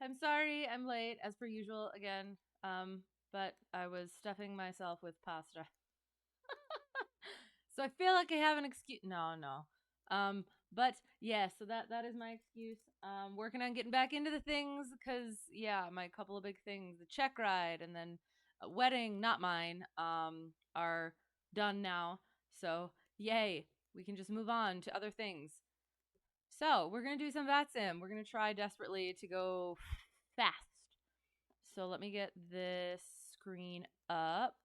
I'm sorry I'm late as per usual again. But I was stuffing myself with pasta. So I feel like I have an excuse. No. But yeah, so that is my excuse. Working on getting back into the things because yeah, my couple of big things, the check ride and then a wedding, not mine, are done now. So yay, we can just move on to other things. So we're gonna do some VATSIM. We're gonna try desperately to go fast. So let me get this screen up.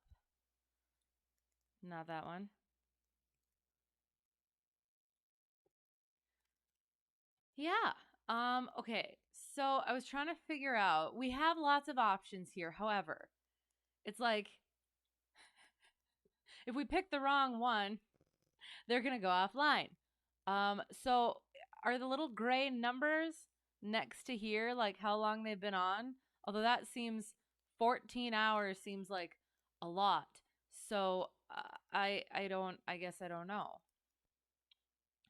Not that one. Yeah. Okay. So I was trying to figure out, we have lots of options here. However, it's like if we pick the wrong one, they're going to go offline. So are the little gray numbers next to here like how long they've been on? Although that seems 14 hours seems like a lot. So I guess I don't know.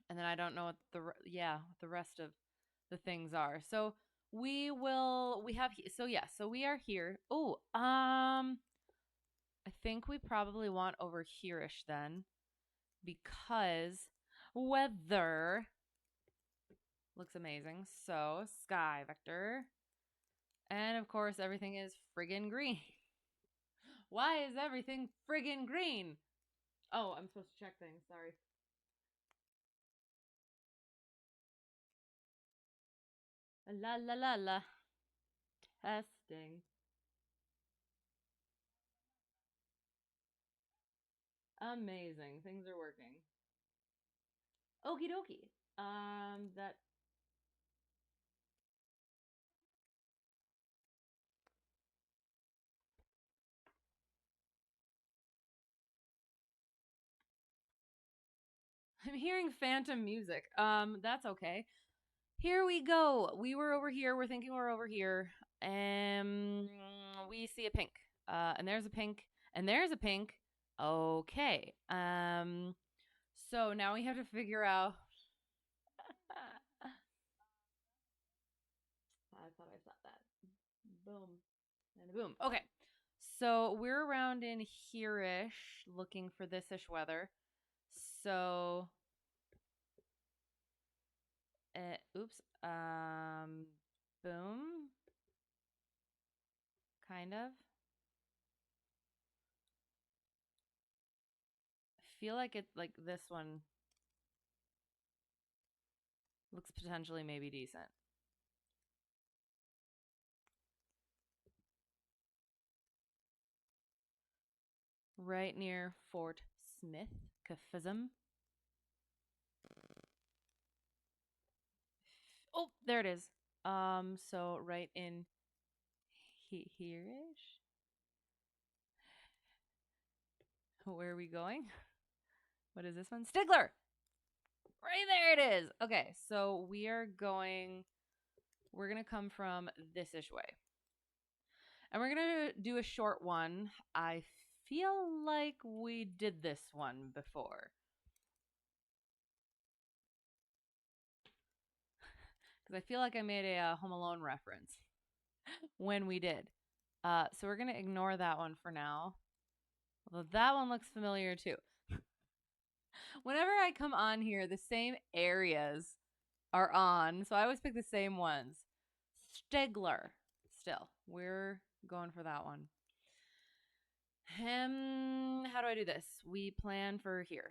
And then I don't know what the rest of the things are. So we are here. Oh, I think we probably want over here-ish then because weather looks amazing. So SkyVector. And of course everything is friggin' green. Why is everything friggin' green? Oh, I'm supposed to check things, sorry. La la la la. Testing. Amazing. Things are working. Okie dokie. That I'm hearing phantom music. That's okay. Here we go. We were over here. We're thinking we're over here. We see a pink. And there's a pink. And there's a pink. Okay. So now we have to figure out. I thought I saw that. Boom. And a boom. Okay. So we're around in here-ish looking for this-ish weather. So oops. Boom. Kind of. I feel like it's like this one looks potentially maybe decent. Right near Fort Smith, Cafism. Oh, there it is. So right in here-ish. Where are we going? What is this one? Stigler! Right there it is. Okay, so we're going to come from this-ish way. And we're going to do a short one. I feel like we did this one before. Because I feel like I made a Home Alone reference when we did. So we're going to ignore that one for now. Although that one looks familiar too. Whenever I come on here, the same areas are on. So I always pick the same ones. Stigler. Still, we're going for that one. How do I do this? We plan for here.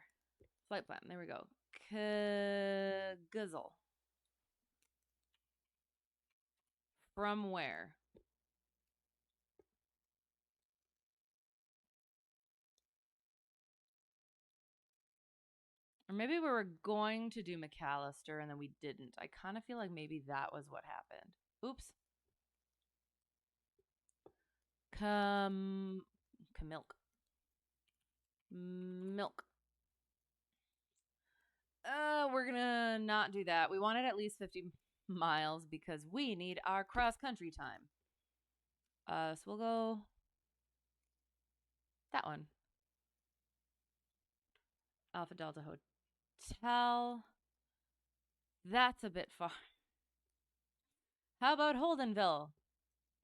Flight plan. There we go. Guzzle. From where? Or maybe we were going to do McAllister and then we didn't. I kind of feel like maybe that was what happened. Oops. Milk. Milk. We're gonna not do that. We wanted at least 50 miles because we need our cross-country time. So we'll go that one. Alpha Delta Hotel. That's a bit far. How about Holdenville?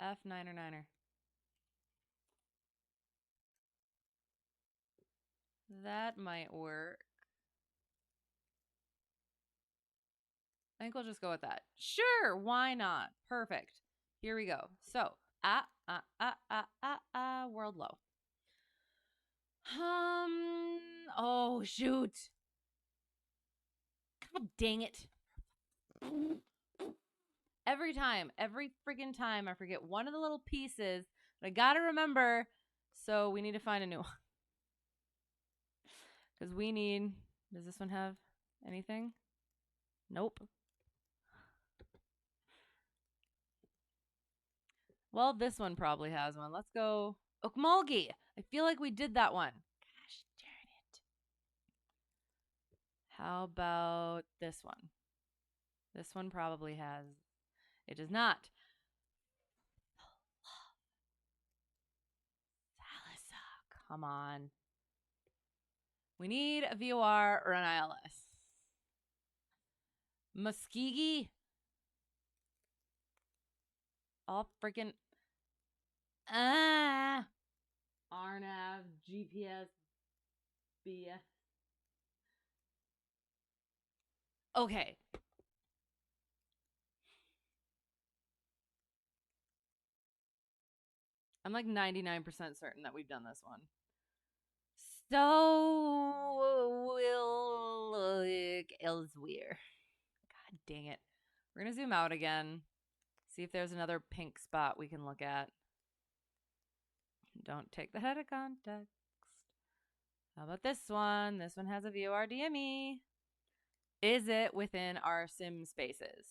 F9 or 9er. That might work. I think we'll just go with that. Sure, why not? Perfect. Here we go. So, world low. Oh, shoot. God dang it. Every time, every freaking time, I forget one of the little pieces, but I gotta remember. So we need to find a new one. Because we need, does this one have anything? Nope. Well, this one probably has one. Let's go Okmulgee. I feel like we did that one. Gosh darn it. How about this one? This one probably has. It does not. Salisa, come on. We need a VOR or an ILS. Muskegee. All freaking RNAV, GPS, BS. Okay. I'm like 99% certain that we've done this one. So elsewhere. God dang it. We're going to zoom out again. See if there's another pink spot we can look at. Don't take that out of context. How about this one? This one has a VOR DME. Is it within our sim spaces?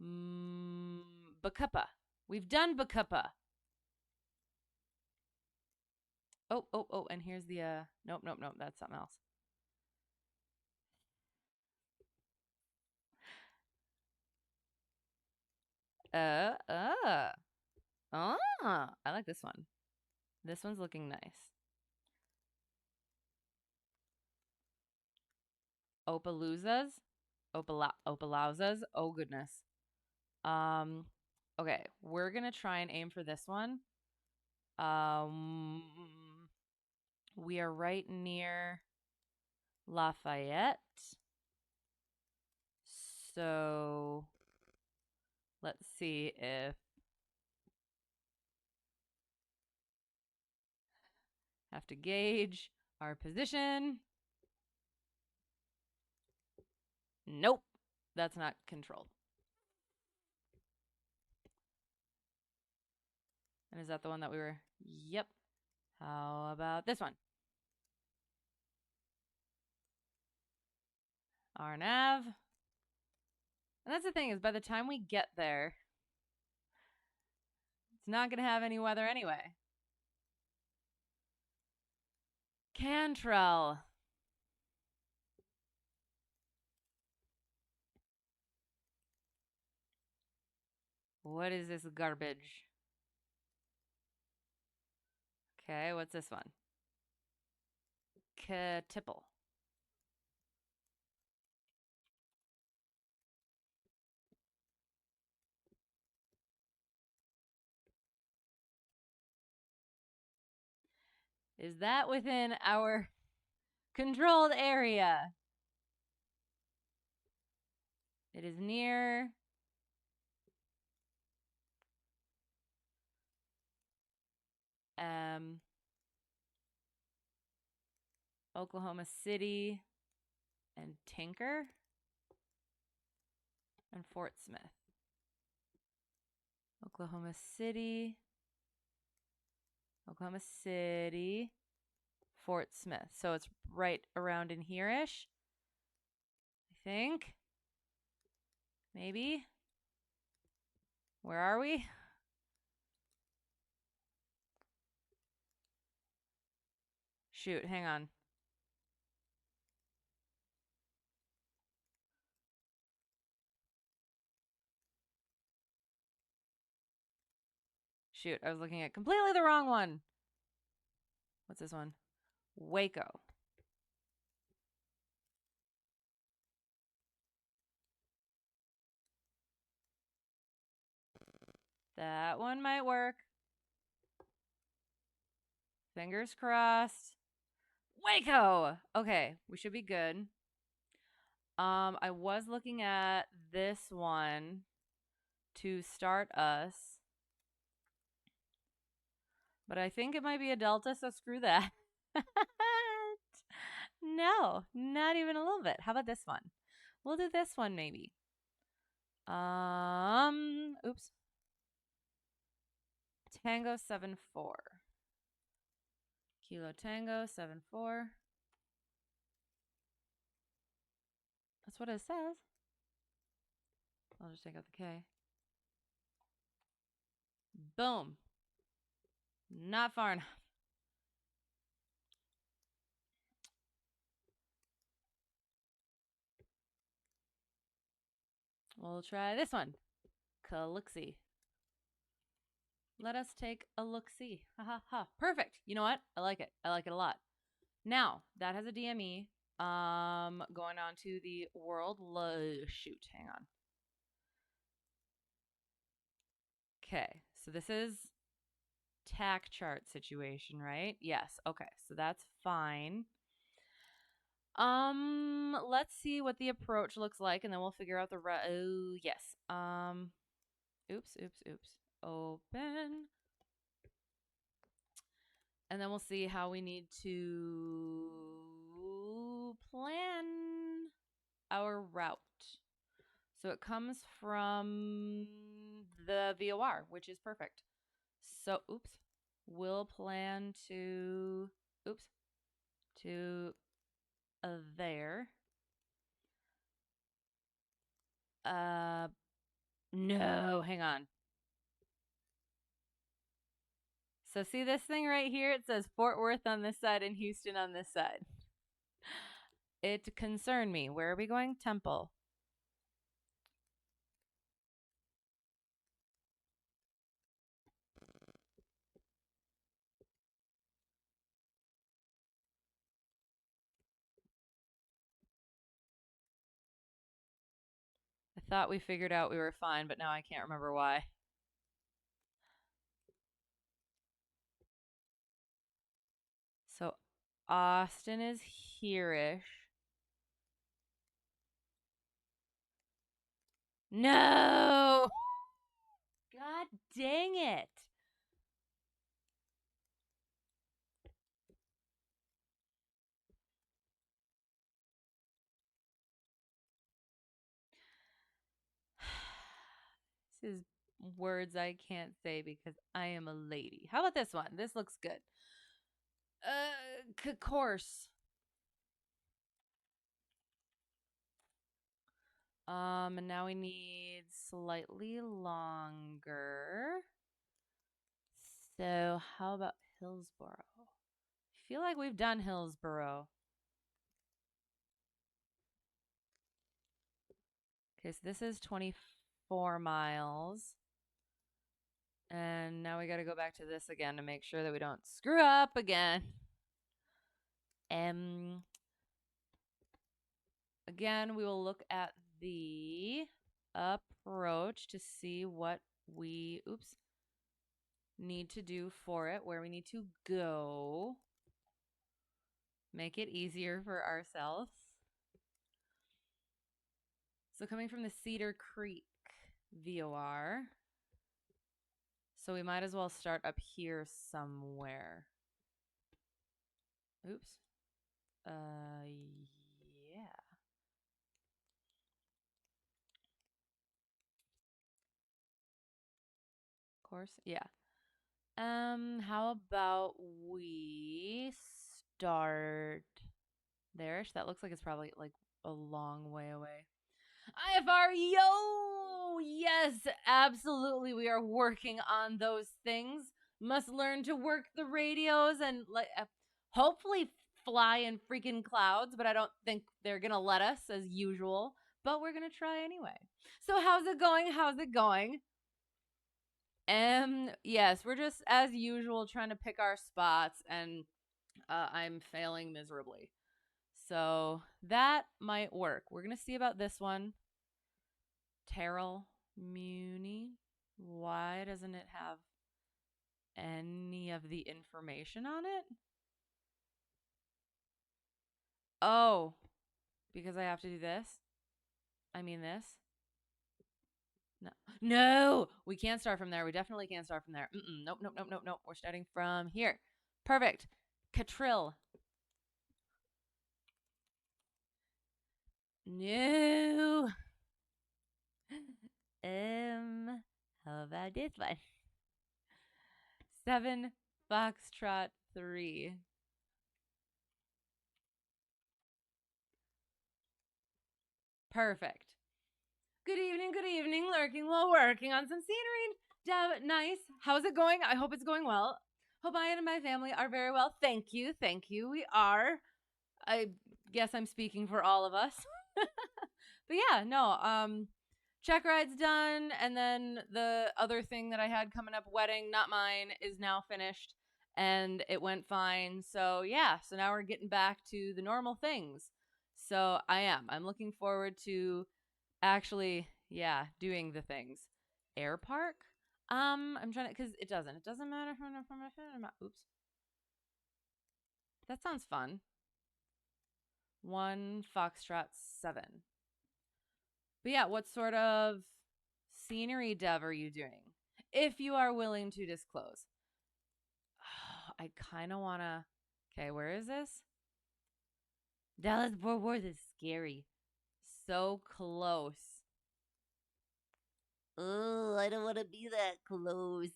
Bacupa. We've done Bacupa. Oh, and here's the, nope, that's something else. I like this one. This one's looking nice. Opaloozas? Opalouzas? Oh, goodness. Okay, we're gonna try and aim for this one. We are right near Lafayette. So let's see if have to gauge our position. Nope, that's not controlled. And is that the one that we were? Yep. How about this one? RNAV. And that's the thing, is by the time we get there, it's not going to have any weather anyway. Cantrell. What is this garbage? Okay, what's this one? Tipple. Is that within our controlled area? It is near Oklahoma City and Tinker and Fort Smith. Oklahoma City, Fort Smith. So it's right around in here-ish, I think. Maybe. Where are we? Shoot, hang on. Shoot, I was looking at completely the wrong one. What's this one? Waco. That one might work. Fingers crossed. Waco! Okay, we should be good. I was looking at this one to start us, but I think it might be a Delta, so screw that. No, not even a little bit. How about this one? We'll do this one maybe. Oops. Tango 7-4. Kilo Tango 7-4. That's what it says. I'll just take out the K. Boom. Not far enough. We'll try this one. Look-see. Let us take a look-see. Ha ha ha. Perfect. You know what? I like it. I like it a lot. Now, that has a DME. Going on to the world. Shoot, hang on. Okay, so this is TAC chart situation, right? Yes. Okay, so that's fine. Let's see what the approach looks like, and then we'll figure out the oh, yes. Oops. Open. And then we'll see how we need to plan our route. So it comes from the VOR, which is perfect. So, oops. We'll plan to, oops, to there. No, hang on. So see this thing right here? It says Fort Worth on this side and Houston on this side. It concerned me. Where are we going? Temple. I thought we figured out we were fine, but now I can't remember why. So Austin is here-ish. No! God dang it. This is words I can't say because I am a lady. How about this one? This looks good. Course. And now we need slightly longer. So how about Hillsboro? I feel like we've done Hillsboro. Okay, so this is 24 miles. And now we got to go back to this again to make sure that we don't screw up again. Again, we will look at the approach to see what we, need to do for it, where we need to go. Make it easier for ourselves. So coming from the Cedar Creek VOR. So we might as well start up here somewhere. Oops. Yeah. Of course, yeah. How about we start there-ish? That looks like it's probably like a long way away. IFR, yo! Yes, absolutely. We are working on those things. Must learn to work the radios and hopefully fly in freaking clouds, but I don't think they're going to let us as usual. But we're going to try anyway. So how's it going? How's it going? Yes, we're just as usual trying to pick our spots, and I'm failing miserably. So that might work. We're going to see about this one. Terrell Muni, wide doesn't it have any of the information on it? Oh, because I have to do this? I mean this? No. No, we can't start from there. We definitely can't start from there. Nope, nope, nope, nope, nope. We're starting from here. Perfect. Catrill. No. How about this one? 7 Foxtrot 3. Perfect. Good evening, lurking while working on some scenery. Deb, nice. How's it going? I hope it's going well. Hope I and my family are very well. Thank you. We are. I guess I'm speaking for all of us. But yeah, no, check ride's done, and then the other thing that I had coming up, wedding, not mine, is now finished, and it went fine. So yeah, so now we're getting back to the normal things. So I'm looking forward to actually, yeah, doing the things. Air park? I'm trying to, because it doesn't matter. Oops. That sounds fun. 1 Foxtrot 7. But yeah, what sort of scenery dev are you doing? If you are willing to disclose. Oh, I kind of want to. Okay, where is this? Dallas Fort Worth is scary. So close. Oh, I don't want to be that close.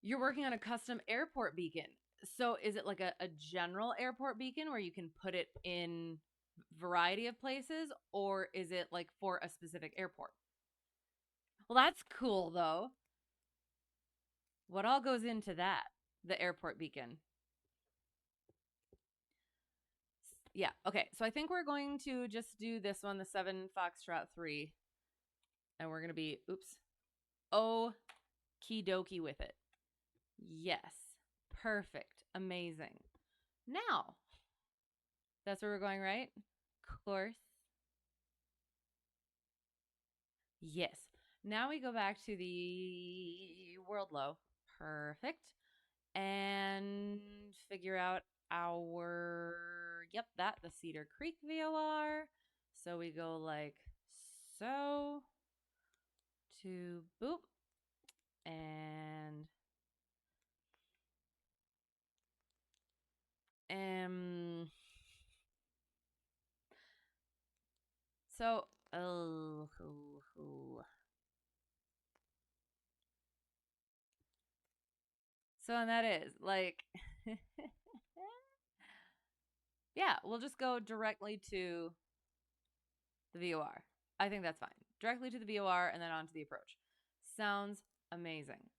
You're working on a custom airport beacon. So is it like a general airport beacon where you can put it in variety of places, or is it like for a specific airport? Well, that's cool though. What all goes into that? The airport beacon. Yeah, okay. So I think we're going to just do this one, the 7 Foxtrot 3. And we're going to be, oops, okie dokie with it. Yes. Perfect. Amazing. Now, that's where we're going, right? Course. Yes. Now we go back to the world low. Perfect. And figure out the Cedar Creek VOR. So we go like so to boop and so and that is like yeah, we'll just go directly to the VOR. I think that's fine. Directly to the VOR and then on to the approach. Sounds amazing.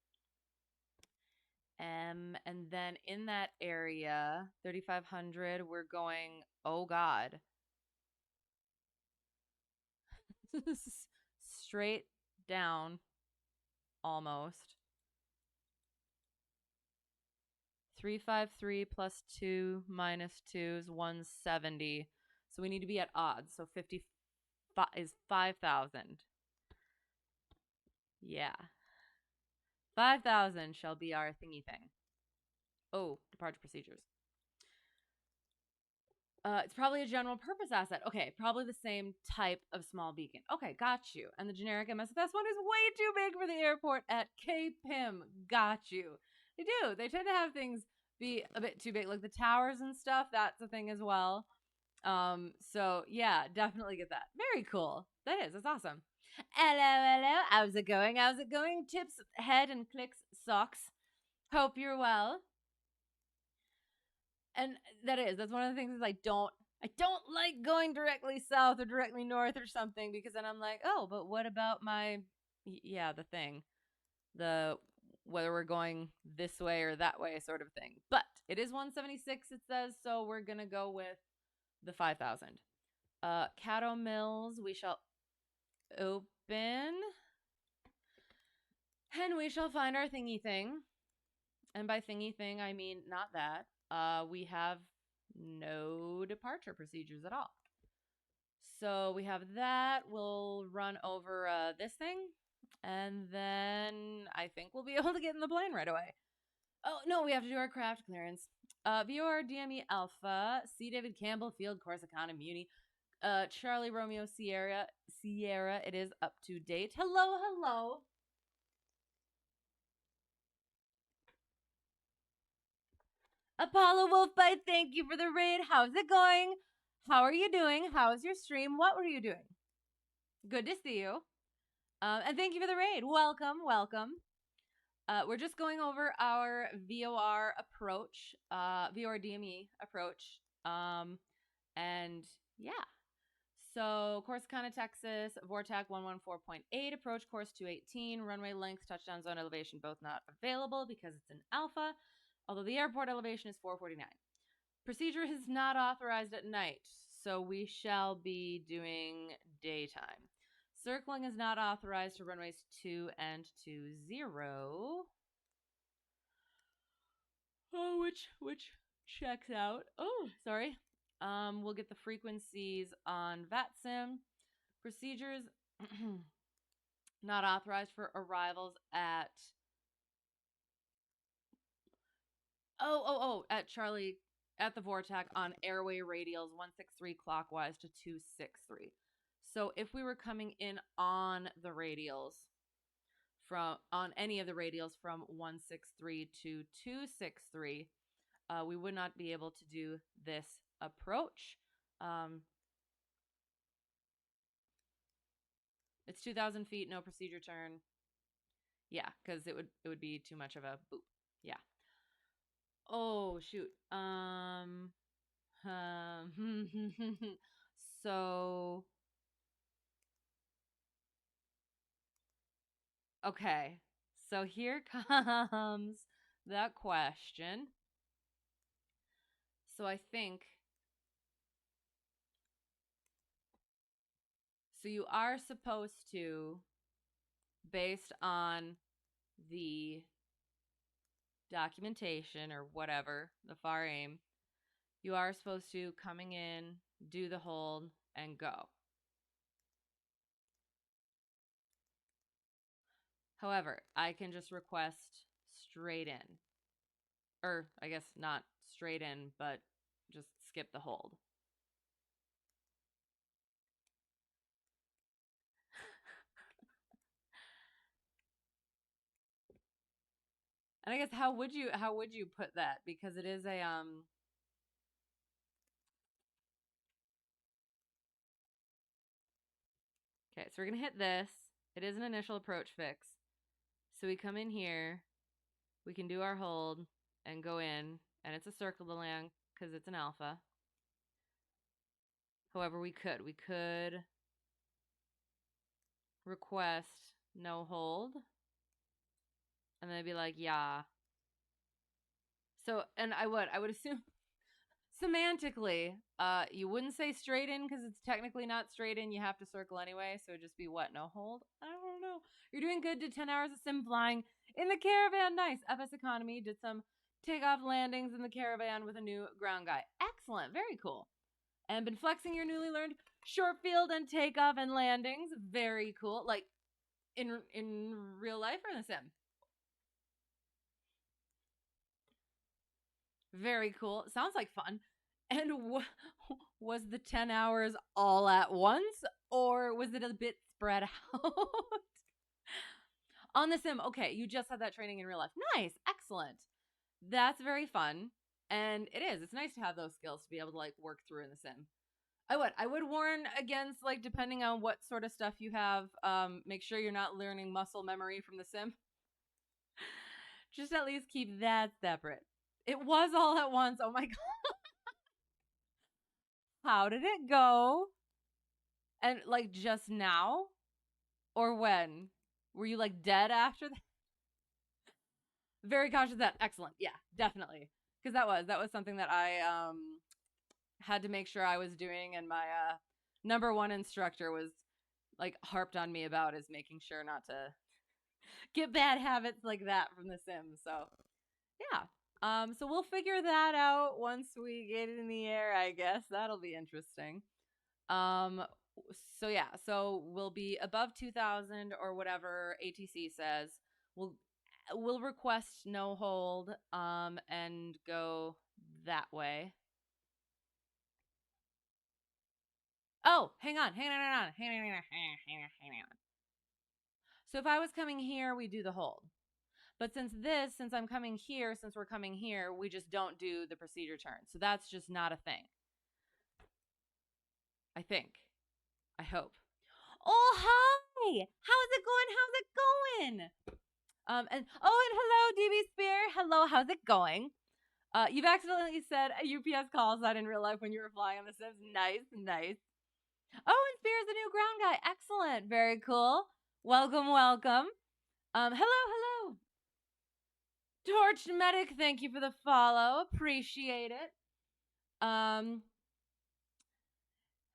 And then in that area, 3,500, we're going, oh God. Straight down, almost. 353 plus 2 minus 2 is 170. So we need to be at odds. So 50 is 5,000. Yeah. 5,000 shall be our thingy thing. Oh, departure procedures. It's probably a general purpose asset. Okay, probably the same type of small beacon. Okay, got you. And the generic MSFS one is way too big for the airport at KPIM. Got you. They do. They tend to have things be a bit too big, like the towers and stuff. That's a thing as well. So yeah, definitely get that. Very cool. That is. That's awesome. Hello. How's it going? Tips, head, and clicks, socks. Hope you're well. And that's one of the things is I don't like going directly south or directly north or something, because then I'm like, oh, but what about the thing, whether we're going this way or that way sort of thing. But it is 176, it says, so we're gonna go with the 5,000. Caddo Mills, we shall open, and we shall find our thingy thing. And by thingy thing, I mean not that. We have no departure procedures at all. So we have that. We'll run over this thing, and then I think we'll be able to get in the plane right away. Oh, no, we have to do our craft clearance. VOR DME Alpha, C. David Campbell, Field, Corsicana, Muni, Charlie Romeo Sierra, it is up to date. Hello, hello. Apollo Wolfbite, thank you for the raid. How's it going? How are you doing? How's your stream? What were you doing? Good to see you. And thank you for the raid. Welcome, welcome. We're just going over our VOR approach, VOR DME approach. And yeah. So Corsicana, Texas, VORTAC 114.8, approach course 218, runway length, touchdown zone elevation, both not available because it's an alpha, although the airport elevation is 449. Procedure is not authorized at night, so we shall be doing daytime. Circling is not authorized to runways 2 and 20. Oh, which checks out. Oh, sorry. We'll get the frequencies on VATSIM. Procedures not authorized for arrivals at at Charlie at the VORTAC on airway radials 163 clockwise to 263. So if we were coming in on the radials on any of the radials from 163 to 263, we would not be able to do this approach. It's 2,000 feet, no procedure turn. Yeah, because it would be too much of a boop. Yeah. Oh shoot. So okay. So here comes that question. So I think so you are supposed to, based on the documentation or whatever, the FAR aim, you are supposed to coming in, do the hold, and go. However, I can just request straight in. Or, I guess not straight in, but just skip the hold. And I guess how would you put that? Because it is a okay, so we're gonna hit this. It is an initial approach fix. So we come in here, we can do our hold and go in, and it's a circle to land because it's an alpha. However, we could request no hold, and then be like, yeah. So, and I would assume semantically, you wouldn't say straight in because it's technically not straight in. You have to circle anyway, so it'd just be what? No hold? I don't know. You're doing good. Did 10 hours of sim flying in the caravan. Nice. FS Economy did some takeoff landings in the caravan with a new ground guy. Excellent. Very cool. And been flexing your newly learned short field and takeoff and landings. Very cool. Like in real life or in the sim? Very cool. Sounds like fun. And was the 10 hours all at once, or was it a bit spread out? On the sim, okay, you just had that training in real life. Nice, excellent. That's very fun. And it is. It's nice to have those skills to be able to like work through in the sim. I would warn against, like, depending on what sort of stuff you have, make sure you're not learning muscle memory from the sim. Just at least keep that separate. It was all at once. Oh my god. How did it go? And like just now? Or when? Were you like dead after that? Very cautious of that. Excellent. Yeah, definitely. Because that was something that I had to make sure I was doing, and my number one instructor was like harped on me about, is making sure not to get bad habits like that from the sim. So yeah. So we'll figure that out once we get in the air, I guess. That'll be interesting. so yeah, so we'll be above 2,000 or whatever ATC says. We'll request no hold and go that way. Oh, hang on. So if I was coming here, we do the hold. But since I'm coming here, since we're coming here, we just don't do the procedure turn. So that's just not a thing. I think. I hope. Oh, hi. How's it going? And hello, DB Spear. Hello, how's it going? You've accidentally said a UPS call, so I didn't realize when you were flying on the Sims. Nice. Oh, and Spear's a new ground guy. Excellent. Very cool. Welcome. Hello. Torch Medic, thank you for the follow. Appreciate it.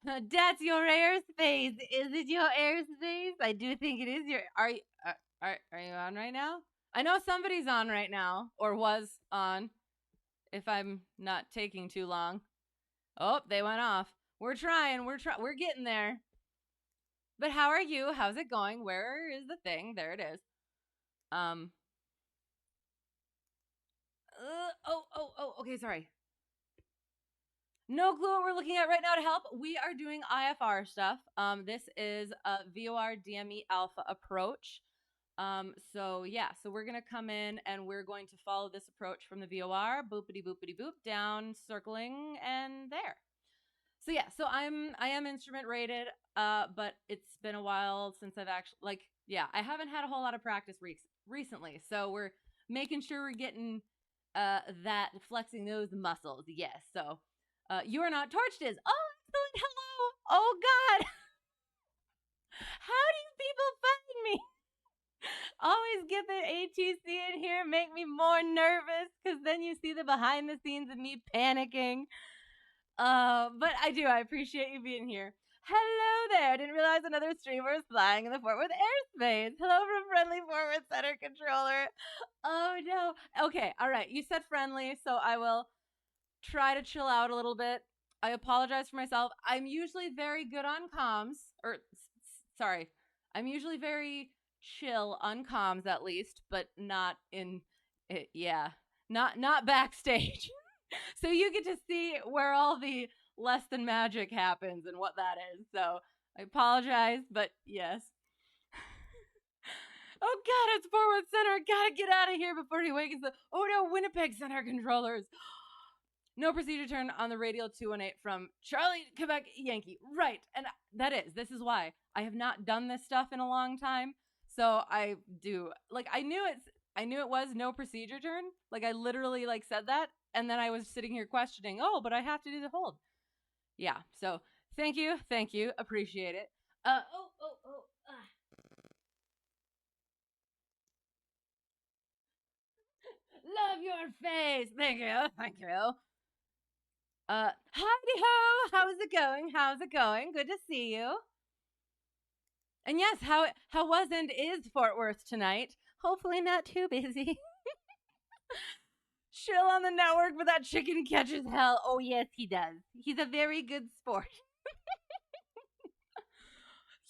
That's your airspace. Is it your airspace? I do think it is your. Are you on right now? I know somebody's on right now, or was on. If I'm not taking too long. Oh, they went off. We're trying. We're getting there. But how are you? How's it going? Where is the thing? There it is. Okay, sorry. No clue what we're looking at right now to help. We are doing IFR stuff. This is a VOR DME alpha approach. So we're going to come in and we're going to follow this approach from the VOR, boopity boop, down, circling, and there. So I am instrument rated, but it's been a while since I've actually, I haven't had a whole lot of practice recently. So we're making sure we're getting that, flexing those muscles. Yes. So you are not torched is. Oh, excellent. Hello. Oh, God. How do you people find me? Always get the ATC in here, make me more nervous, because then you see the behind the scenes of me panicking. But I appreciate you being here. Hello there. Didn't realize another streamer was flying in the Fort Worth airspace. Hello from friendly Fort Worth Center controller. Oh no. Okay, all right. You said friendly, so I will try to chill out a little bit. I apologize for myself. I'm usually very good on comms, I'm usually very chill on comms at least, but not in it. Yeah, not backstage. So you get to see where all the less than magic happens and what that is. So I apologize, but yes. Oh God, it's Fort Worth Center. I gotta get out of here before he wakes up. Oh no, Winnipeg Center controllers. No procedure turn on the radial 218 from Charlie, Quebec, Yankee. Right. And this is why I have not done this stuff in a long time. So I do, I knew it was no procedure turn. I literally said that. And then I was sitting here questioning, oh, but I have to do the hold. Yeah. So thank you. Appreciate it. Love your face. Thank you. Howdy ho! How's it going? Good to see you. And yes, how was and is Fort Worth tonight? Hopefully not too busy. Chill on the network, but that chicken catches hell. Oh yes, he does. He's a very good sport.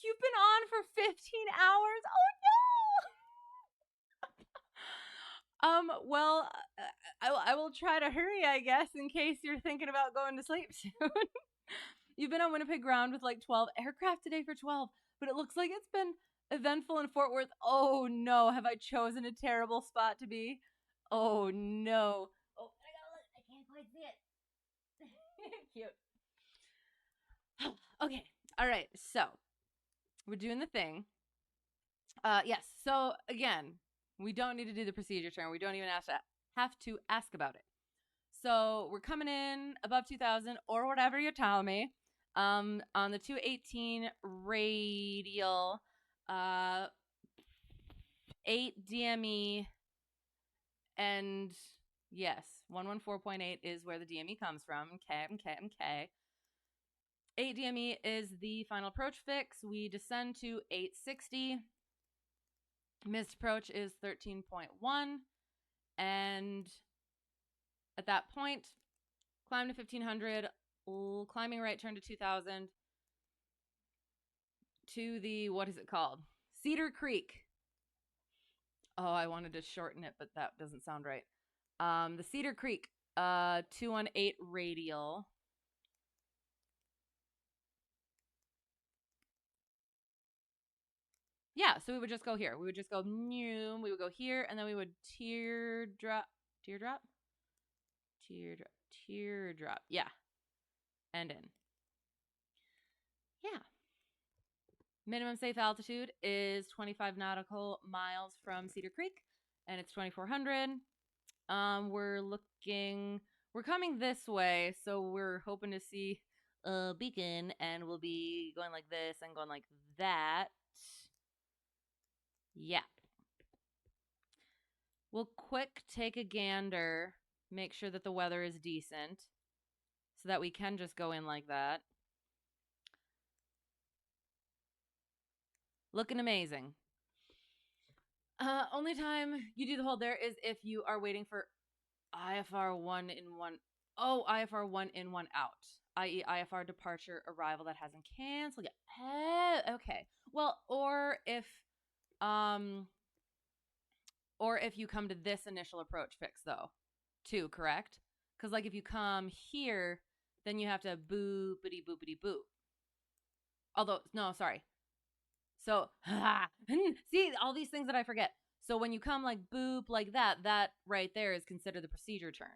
You've been on for 15 hours? Oh no! Well, I will try to hurry, I guess, in case you're thinking about going to sleep soon. You've been on Winnipeg ground with 12 aircraft today for 12, but it looks like it's been eventful in Fort Worth. Oh no, have I chosen a terrible spot to be? Oh no. Oh, I can't quite see it. Cute. Okay. All right. So we're doing the thing. Yes. So again, we don't need to do the procedure turn. We don't even have to ask about it. So we're coming in above 2,000 or whatever you're telling me. On the 218 radial, 8 DME, and yes, 114.8 is where the DME comes from. Okay. 8 DME is the final approach fix. We descend to 860. Missed approach is 13.1. And at that point, climb to 1,500, climbing right, turn to 2,000. to the, what is it called? Cedar Creek. Oh, I wanted to shorten it, but that doesn't sound right. The Cedar Creek 218 radial. Yeah, so we would just go here. We would just go, we would go here, and then we would teardrop. Yeah, and in. Yeah. Minimum safe altitude is 25 nautical miles from Cedar Creek, and it's 2,400. We're coming this way, so we're hoping to see a beacon, and we'll be going like this and going like that. Yeah. We'll quick take a gander, make sure that the weather is decent, so that we can just go in like that. Looking amazing. Only time you do the hold there is if you are waiting for IFR 1 in 1. Oh, IFR 1 in 1 out, i.e. IFR departure arrival that hasn't canceled yet. Oh, okay. Well, or if you come to this initial approach fix though, too, correct? Because like if you come here, then you have to boopity boopity boop. Although, no, sorry. So, see, all these things that I forget. So when you come like boop like that, that right there is considered the procedure turn.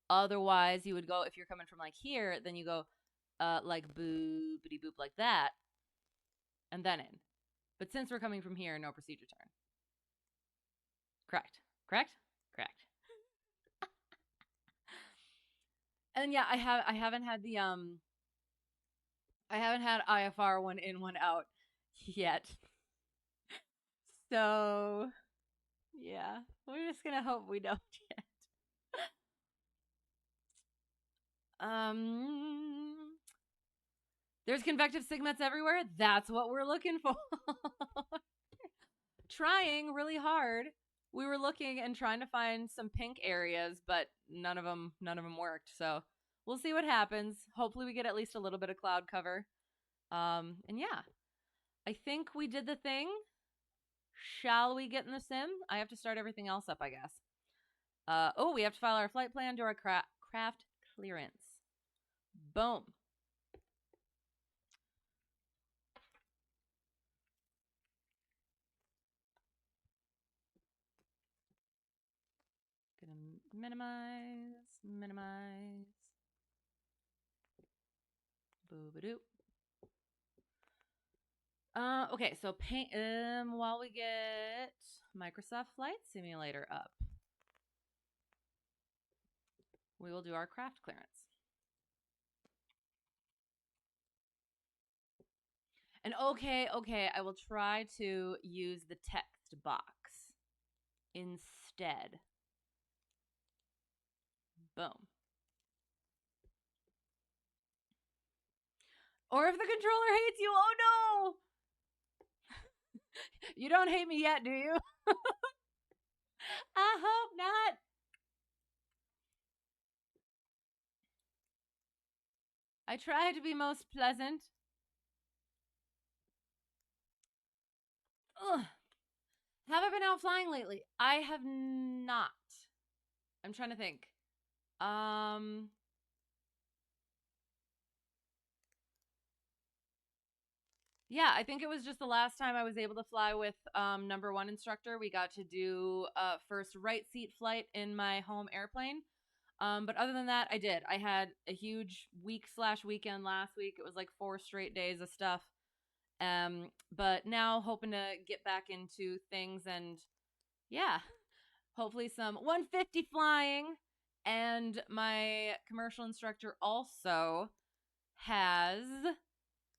Otherwise, you would go, if you're coming from like here, then you go like boopity boop like that, and then in. But since we're coming from here, no procedure turn. Correct. And yeah, I haven't had the I haven't had IFR 1 in 1 out yet. So yeah, we're just gonna hope we don't yet. There's convective sigmets everywhere. That's what we're looking for. Trying really hard. We were looking and trying to find some pink areas, but none of them worked. So we'll see what happens. Hopefully we get at least a little bit of cloud cover. And yeah, I think we did the thing. Shall we get in the sim? I have to start everything else up, I guess. Oh, we have to file our flight plan, do our craft clearance. Boom. Gonna minimize. Boo-ba-doo. Okay, so while we get Microsoft Flight Simulator up, we will do our craft clearance. And okay, I will try to use the text box instead. Boom. Or if the controller hates you, oh no! You don't hate me yet, do you? I hope not. I try to be most pleasant. Ugh. Have I been out flying lately? I have not. I'm trying to think. Yeah, I think it was just the last time I was able to fly with #1 instructor. We got to do first right seat flight in my home airplane. But other than that, I did. I had a huge week/weekend last week. It was like 4 straight days of stuff. But now hoping to get back into things and yeah, hopefully some 150 flying. And my commercial instructor also has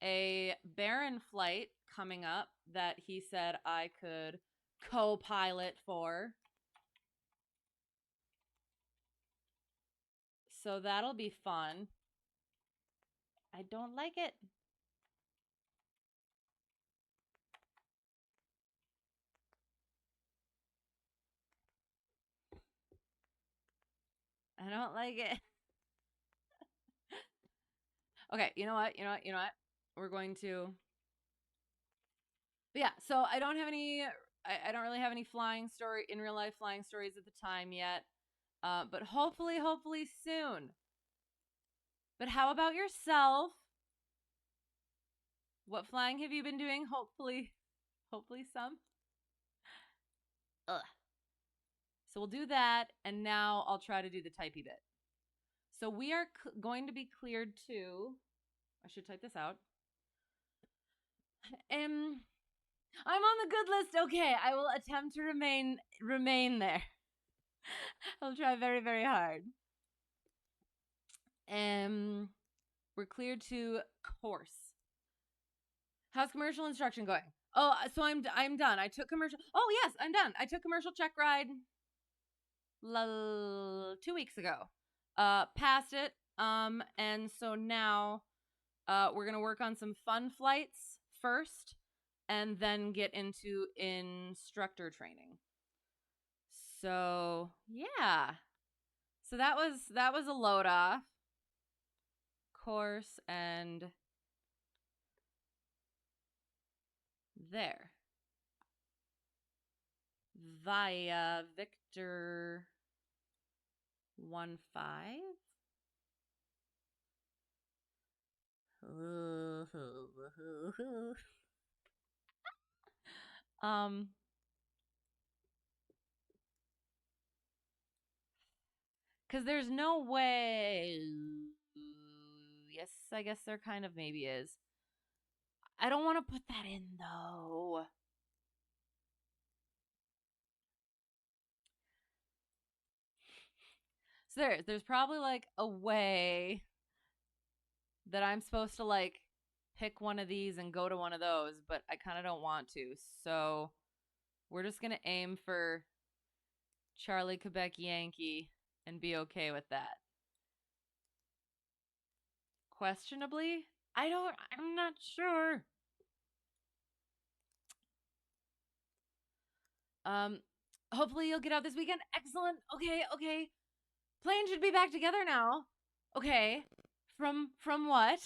a Baron flight coming up that he said I could co-pilot for. So that'll be fun. I don't like it. I don't like it. Okay, you know what? We're going to But yeah, so I don't have any. I don't really have any in real life flying stories at the time yet. But hopefully soon. But how about yourself? What flying have you been doing? Hopefully some. Ugh. So we'll do that, and now I'll try to do the typey bit. So we are going to be cleared to. I should type this out. I'm on the good list. Okay, I will attempt to remain there. I'll try very, very hard. We're cleared to course. How's commercial instruction going? Oh, so I'm done. I took commercial. Oh yes, I'm done. I took commercial check ride 2 weeks ago. Passed it. And so now we're gonna work on some fun flights first, and then get into instructor training. So yeah. So that was a load off course, and there. Via Victor 15. Because there's no way. Yes, I guess there kind of maybe is. I don't want to put that in though. So there's probably like a way that I'm supposed to like pick one of these and go to one of those, but I kind of don't want to. So we're just going to aim for Charlie Quebec Yankee and be okay with that. Questionably? I'm not sure. Hopefully you'll get out this weekend. Excellent. Okay. Plane should be back together now. Okay. From what?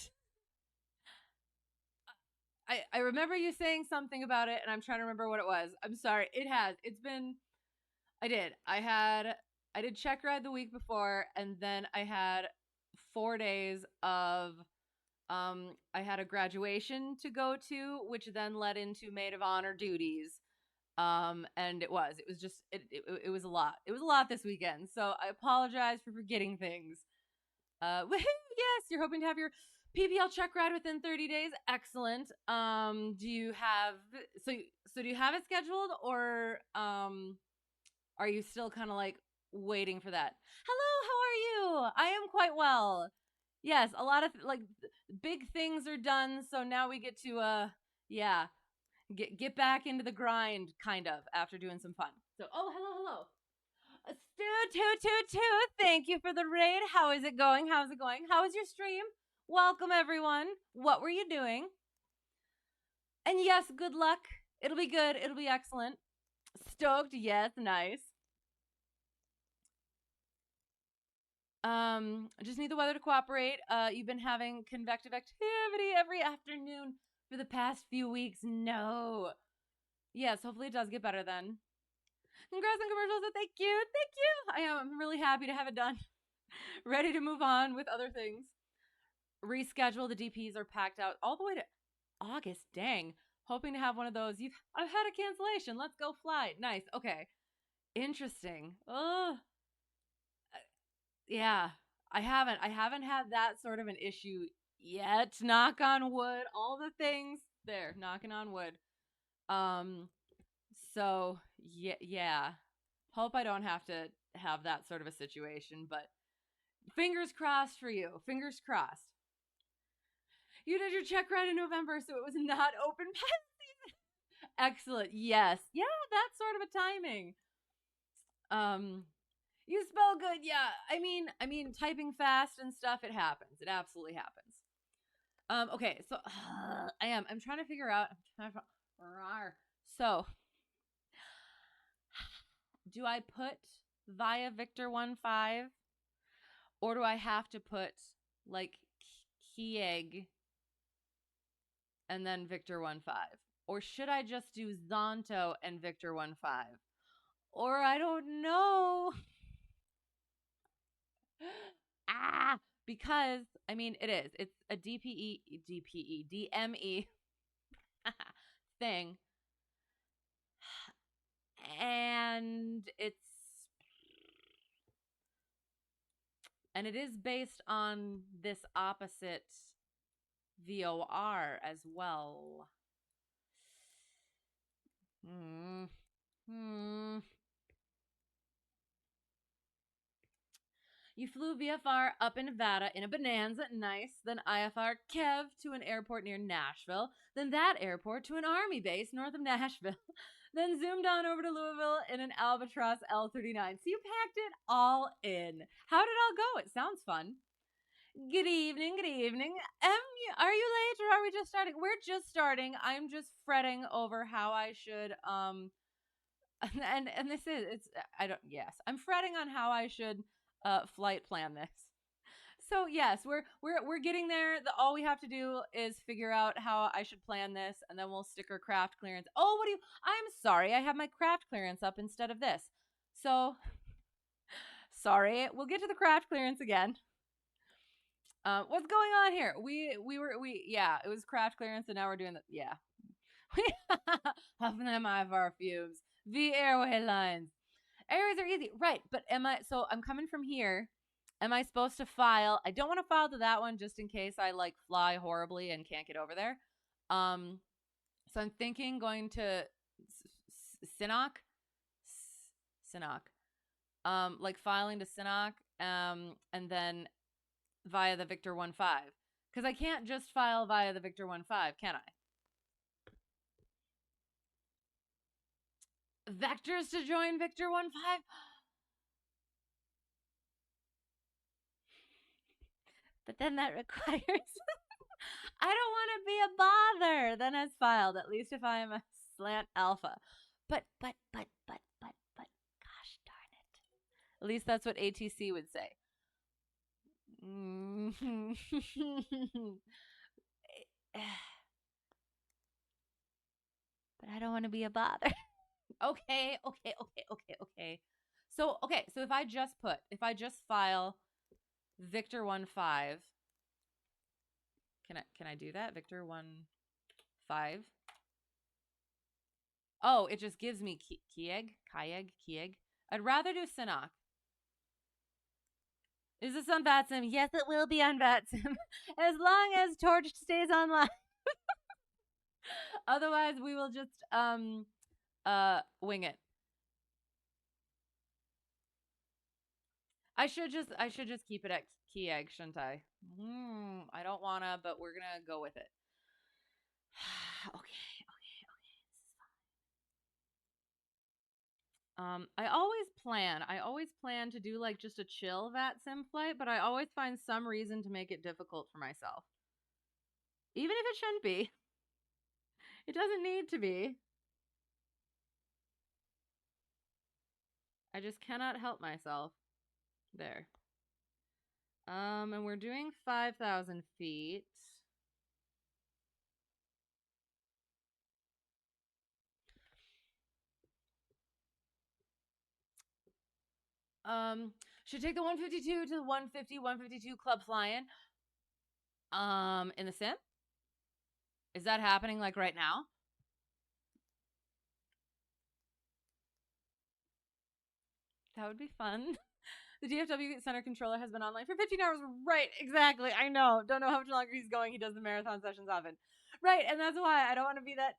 I remember you saying something about it, and I'm trying to remember what it was. I'm sorry. It's been. I did check ride the week before, and then I had 4 days of I had a graduation to go to, which then led into maid of honor duties. And it was just it was a lot. It was a lot this weekend. So I apologize for forgetting things. Yes, you're hoping to have your PPL check ride within 30 days. Excellent. Do you have do you have it scheduled, or are you still kind of like waiting for that? Hello, how are you? I am quite well. Yes, a lot of like big things are done, so now we get to get back into the grind kind of after doing some fun. So, hello. Stu, thank you for the raid. How is it going? How was your stream? Welcome, everyone. What were you doing? And yes, good luck. It'll be good. It'll be excellent. Stoked. Yes, nice. Just need the weather to cooperate. You've been having convective activity every afternoon for the past few weeks. No. Yes, hopefully it does get better then. Congrats on commercials. Thank you. I'm really happy to have it done. Ready to move on with other things. Reschedule. The DPs are packed out all the way to August. Dang. Hoping to have one of those. I've had a cancellation. Let's go fly. Nice. Okay. Interesting. Oh. Yeah. I haven't had that sort of an issue yet. Knock on wood. All the things there. Knocking on wood. So yeah. Hope I don't have to have that sort of a situation, but fingers crossed for you. Fingers crossed. You did your check ride in November, so it was not open pass season. Excellent. Yes. Yeah, that sort of a timing. You spell good. Yeah. I mean typing fast and stuff, it happens. It absolutely happens. Okay, so I'm trying to figure out. So, do I put via Victor 15, or do I have to put like KEYEG and then Victor 15? Or should I just do Zonto and Victor 1-5? Or I don't know. Because I mean it is. It's a DME thing. And it is based on this opposite VOR as well. You flew VFR up in Nevada in a Bonanza, nice. Then IFR Kev to an airport near Nashville. Then that airport to an army base north of Nashville. Then zoomed on over to Louisville in an Albatross L-39. So you packed it all in. How did it all go? It sounds fun. Good evening, good evening. Are you late or are we just starting? We're just starting. I'm just fretting over how I should and this is I'm fretting on how I should flight plan this. So yes, we're getting there. All we have to do is figure out how I should plan this, and then we'll sticker craft clearance. Oh, I'm sorry, I have my craft clearance up instead of this. So sorry, we'll get to the craft clearance again. What's going on here? It was craft clearance, and now we're doing huffing them IFR fumes. V airway lines. Airways are easy, right? But I'm coming from here. Am I supposed to file? I don't want to file to that one just in case I like fly horribly and can't get over there. So I'm thinking going to Sinnock, like filing to Sinnock, and then via the Victor 1-5, because I can't just file via the Victor 1-5, can I? Vectors to join Victor 1-5. But then that requires I don't want to be a bother. Then as filed, at least if I am a slant alpha. But gosh darn it. At least that's what ATC would say. But I don't want to be a bother. Okay. So if I just file Victor 1-5, can I do that? Victor 1-5. Oh, it just gives me KEYEG. I'd rather do Sinnock. Is this on VATSIM? Yes, it will be on VATSIM. As long as Torch stays online. Otherwise, we will just wing it. I should just keep it at KEYEG, shouldn't I? I don't wanna, but we're gonna go with it. Okay. I always plan to do like just a chill VATSIM flight, but I always find some reason to make it difficult for myself. Even if it shouldn't be. It doesn't need to be. I just cannot help myself. There. And we're doing 5,000 feet. Should take the 152 to the 152 club flying. In the sim? Is that happening like right now? That would be fun. The DFW Center controller has been online for 15 hours. Right, exactly. I know. Don't know how much longer he's going. He does the marathon sessions often. Right, and that's why I don't want to be that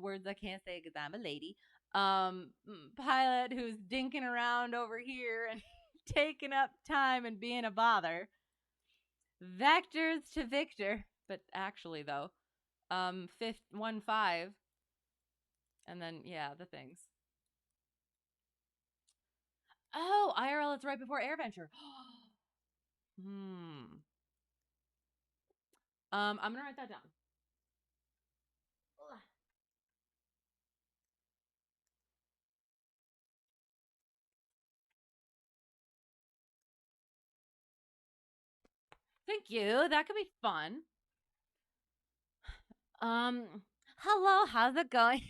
words I can't say because I'm a lady. Pilot who's dinking around over here and taking up time and being a bother. Vectors to Victor, but actually though, 1-5, and then the things. Oh, IRL, it's right before AirVenture. I'm gonna write that down. Thank you. That could be fun. hello, how's it going?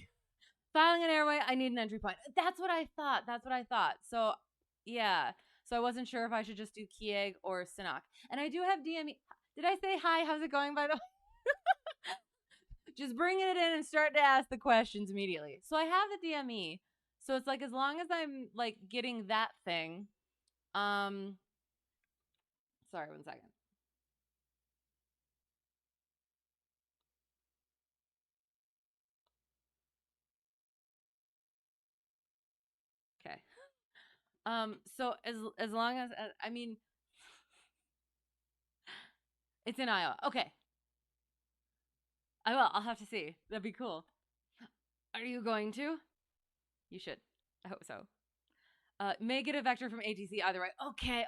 Filing an airway, I need an entry point. That's what I thought. So, yeah. So I wasn't sure if I should just do KEYEG or SINOC. And I do have DME. Did I say hi? How's it going, by the way? Just bringing it in and starting to ask the questions immediately. So I have the DME. So it's like as long as I'm like getting that thing. Sorry, 1 second. Okay. So as long as I mean, it's in Iowa. Okay. I will. I'll have to see. That'd be cool. Are you going to? You should. I hope so. May get a vector from ATC either way.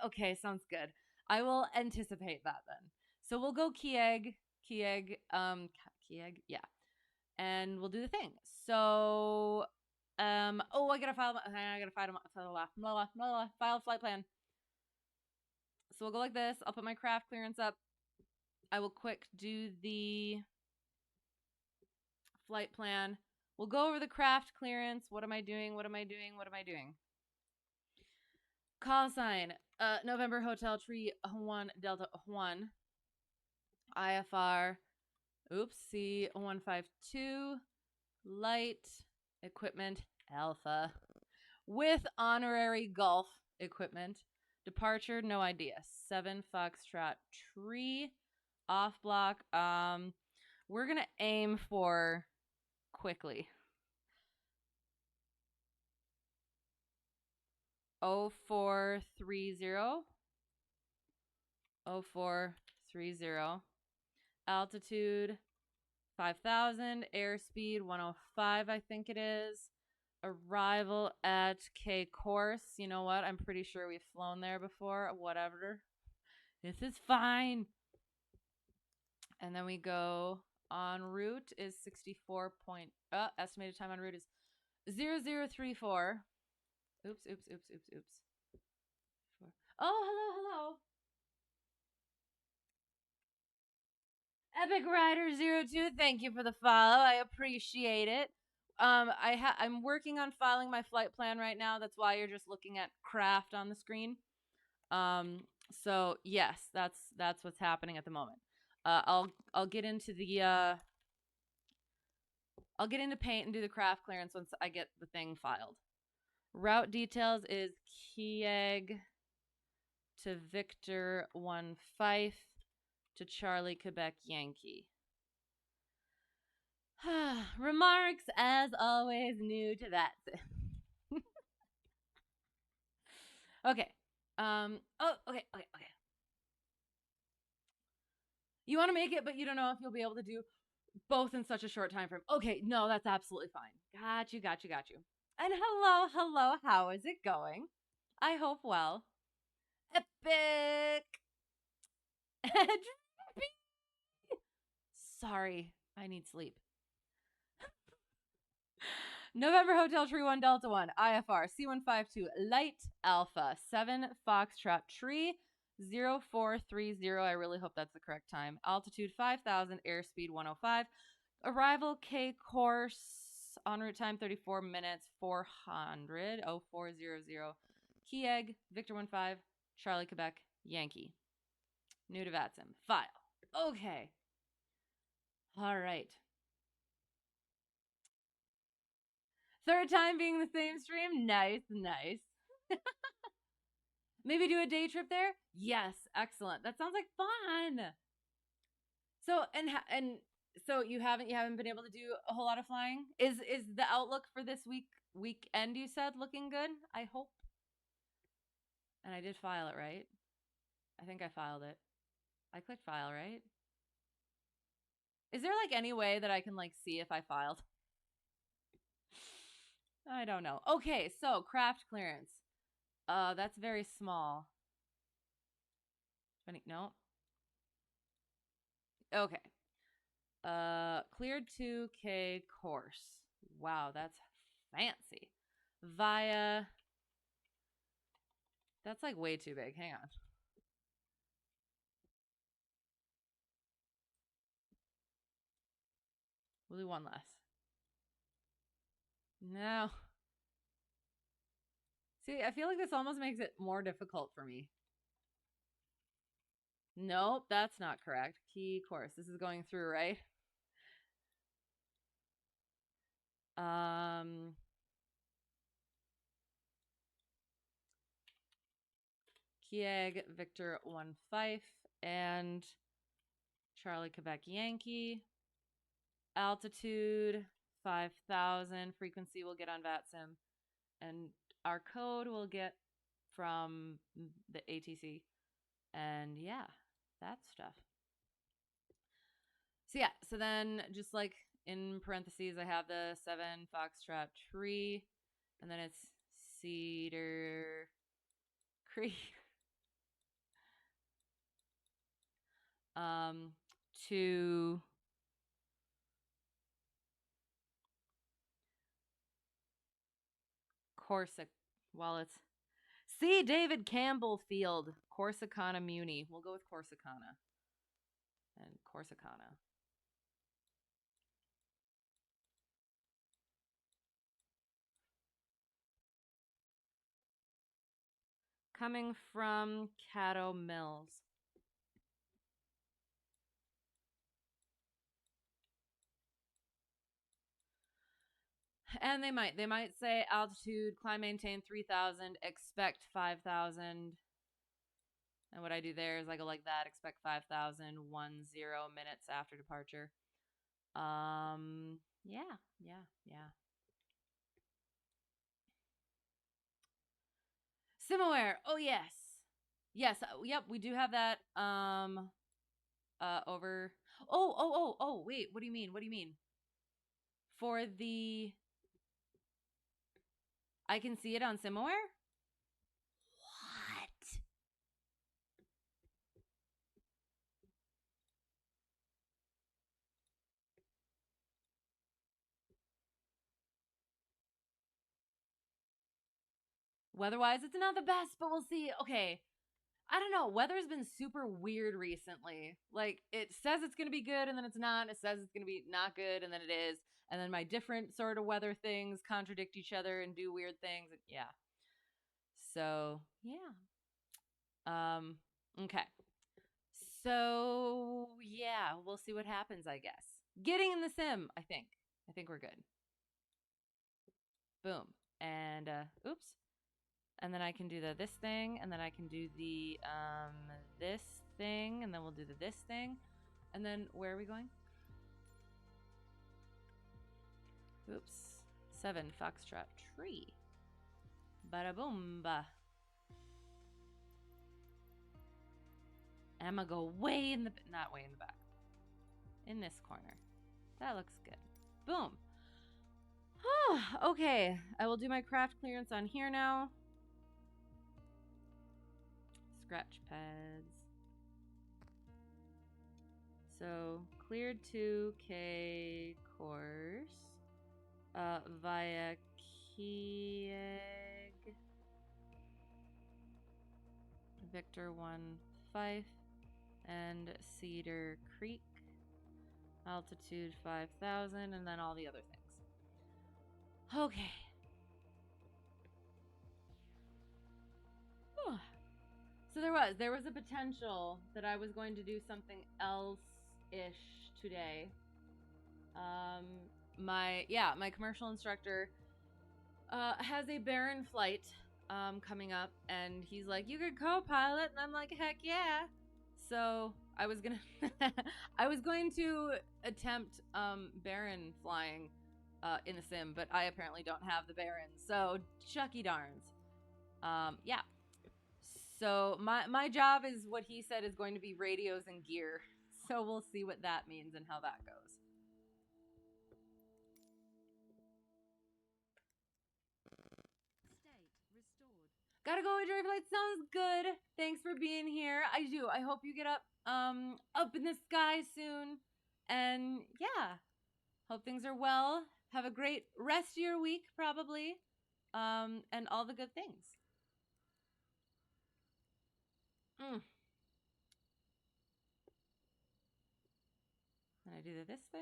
Okay, sounds good. I will anticipate that then. So we'll go KEYEG, yeah, and we'll do the thing. So, oh, I gotta file flight plan. So we'll go like this. I'll put my craft clearance up. I will quick do the flight plan. We'll go over the craft clearance. What am I doing? Call sign, November Hotel Tree 1 Delta 1. IFR, C152, light equipment Alpha with honorary golf equipment. Departure, no idea. 7 Foxtrot Tree, off block. We're gonna aim for quickly. 0430. 0430. Altitude 5,000. Airspeed 105, I think it is. Arrival at K course. You know what? I'm pretty sure we've flown there before. Whatever. This is fine. And then we go en route is 64 point. Estimated time en route is 0034. Oops. Oh, hello. Epic Rider 02, thank you for the follow. I appreciate it. I'm working on filing my flight plan right now. That's why you're just looking at craft on the screen. So yes, that's what's happening at the moment. I'll get into the I'll get into paint and do the craft clearance once I get the thing filed. Route details is KEYEG to Victor 1-5 to Charlie Quebec Yankee. Remarks, as always, new to that. Okay. Okay. You want to make it, but you don't know if you'll be able to do both in such a short time frame. Okay, no, that's absolutely fine. Got you. And hello, how is it going? I hope well. Epic. Sorry, I need sleep. November Hotel Tree 1 Delta 1 IFR C152 Light Alpha 7 Foxtrot Tree 0430. I really hope that's the correct time. Altitude 5,000, airspeed 105. Arrival K course, en route time 34 minutes 400. 0400. KEYEG Victor 1-5 Charlie Quebec Yankee. New to VATSIM. File. Okay. All right. Third time being the same stream. Nice. Maybe do a day trip there? Yes, excellent. That sounds like fun. So so you haven't been able to do a whole lot of flying? Is the outlook for this weekend you said looking good? I hope. And I did file it, right? I think I filed it. I clicked file, right? Is there like any way that I can like see if I filed? I don't know. Okay, so craft clearance. That's very small. No. Okay. Cleared 2K course. Wow, that's fancy. Via. That's like way too big. Hang on. We'll do one less. No. See, I feel like this almost makes it more difficult for me. Nope, that's not correct. Key course. This is going through, right? KEYEG, Victor 1 Fife, and Charlie Quebec Yankee. Altitude 5,000. Frequency we'll get on VATSIM. And our code we'll get from the ATC. And yeah, that stuff. So yeah, so then just like in parentheses, I have the 7 Foxtrot tree, and then it's Cedar Creek. To Corsic. Well, it's C. David Campbell Field, Corsicana Muni. We'll go with Corsicana. And Corsicana. Coming from Caddo Mills. And they might say altitude, climb, maintain 3,000, expect 5,000. And what I do there is I go like that, expect 5,000, 10 minutes after departure. Yeah. Simaware. Oh yes. Yes, yep, we do have that over. Oh, wait, what do you mean? What do you mean? For the I can see it on Simaware? What? Weather-wise, it's not the best, but we'll see. Okay. I don't know. Weather's been super weird recently. Like, it says it's going to be good, and then it's not. It says it's going to be not good, and then it is. And then my different sort of weather things contradict each other and do weird things. Yeah. So, yeah. Okay. So, yeah, we'll see what happens, I guess. Getting in the sim, I think. I think we're good. Boom. And, oops. And then I can do the this thing, and then I can do the this thing, and then we'll do the this thing. And then where are we going? Oops. 7 Foxtrot tree. Bada boom ba. And I'm gonna go way in the not way in the back. In this corner. That looks good. Boom. Okay. I will do my craft clearance on here now. Scratch pads. So cleared to K course via KEYEG Victor 1 Fife and Cedar Creek, altitude 5,000, and then all the other things. Okay. So there was a potential that I was going to do something else-ish today. My commercial instructor has a barren flight coming up, and he's like, "You could co-pilot," and I'm like, "Heck yeah!" So I was going to attempt barren flying in the sim, but I apparently don't have the barren, so chucky darns. Yeah. So my job is what he said is going to be radios and gear. So we'll see what that means and how that goes. Gotta go enjoy your flight. Sounds good. Thanks for being here. I do. I hope you get up in the sky soon. And yeah, hope things are well. Have a great rest of your week, probably. And all the good things. And I do this thing.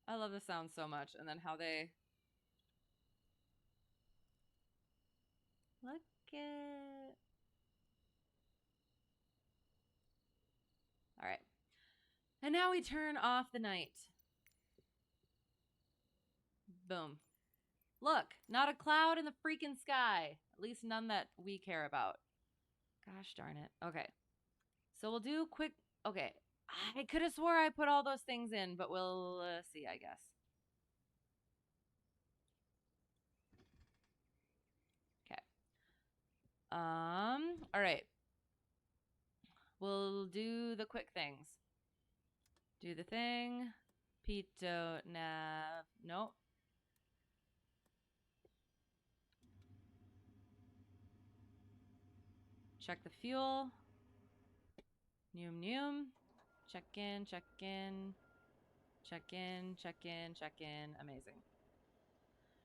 I love the sound so much. And then how they look it. All right. And now we turn off the night. Boom. Look, not a cloud in the freaking sky. At least none that we care about. Gosh darn it. Okay. So we'll do quick. Okay. I could have swore I put all those things in, but we'll see, I guess. Okay. All right. We'll do the quick things. Do the thing. Pito nav. Nope. Check the fuel. Noom. Check in. Check in. Check in. Check in. Check in. Amazing.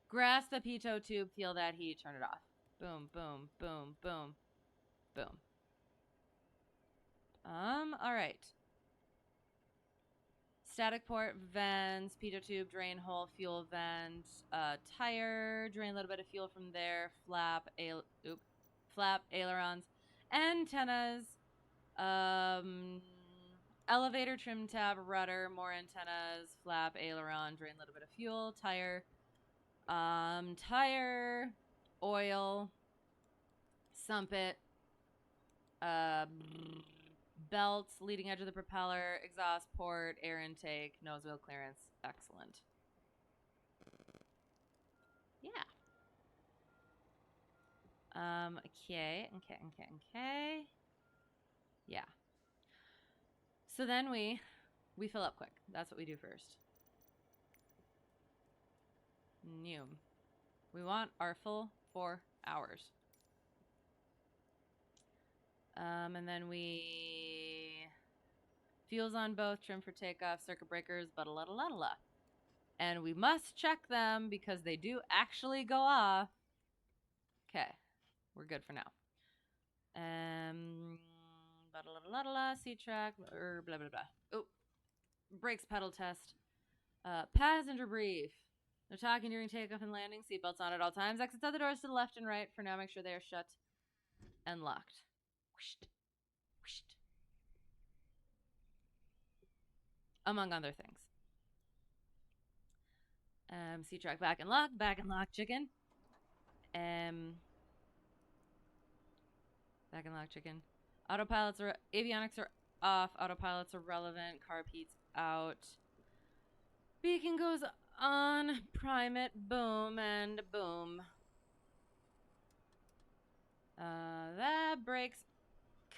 Grasp the pitot tube. Feel that heat. Turn it off. Boom. Boom. Boom. Boom. Boom. All right. Static port, vents, pitot tube, drain hole, fuel vent, tire, drain a little bit of fuel from there, flap, ailerons, antennas, elevator, trim tab, rudder, more antennas, flap, aileron, drain a little bit of fuel, tire, oil, sumpit, belts, leading edge of the propeller, exhaust port, air intake, nose wheel clearance. Excellent. Yeah. Okay. Yeah. So then we fill up quick. That's what we do first. New. We want our full 4 hours. And then we fuels on both, trim for takeoff, circuit breakers, blah. And we must check them because they do actually go off. Okay, we're good for now. C-track, blah. Oh, brakes pedal test. Passenger brief. No talking during takeoff and landing. Seatbelts on at all times. Exits at the doors to the left and right. For now, make sure they are shut and locked. Whoosh. Among other things. C-track back and lock, chicken. Back and lock, chicken. Autopilots are, avionics are off. Autopilots are relevant. Carb heat's out. Beacon goes on. Prime it. Boom and boom. That brakes.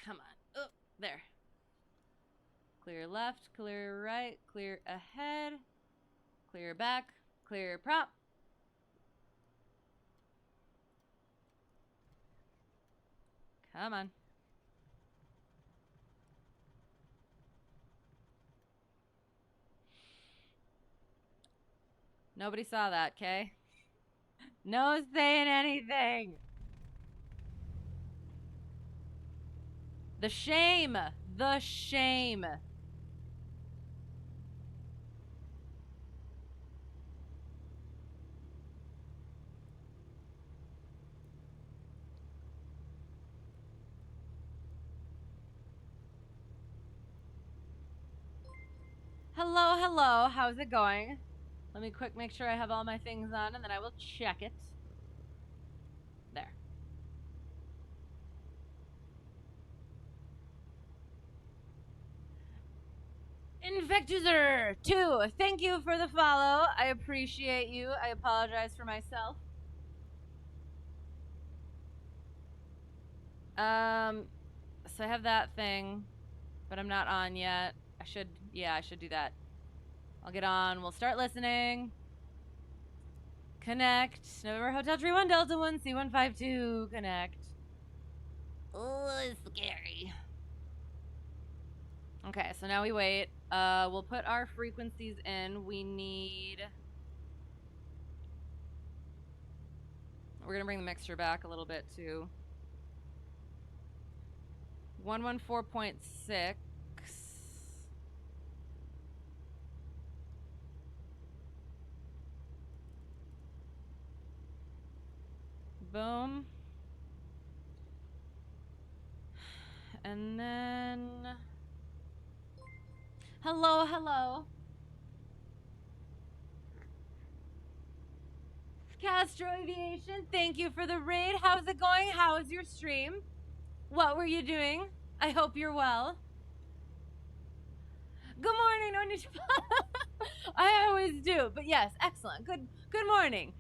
Come on. Oh, there. Clear left, clear right, clear ahead, clear back, clear prop. Come on. Nobody saw that, okay? No saying anything. The shame. The shame. Hello. How's it going? Let me quick make sure I have all my things on, and then I will check it. There. Infectuser 2, thank you for the follow. I appreciate you. I apologize for myself. So I have that thing, but I'm not on yet. I should do that. I'll get on. We'll start listening. Connect. November Hotel Tree 1 Delta 1 C152. Connect. Oh, it's scary. Okay, so now we wait. We'll put our frequencies in. We're gonna bring the mixture back a little bit too. 114.6. Boom. And then... Hello, hello. Castro Aviation, thank you for the raid. How's it going? How was your stream? What were you doing? I hope you're well. Good morning, Onishima. I always do, but yes, excellent. Good morning.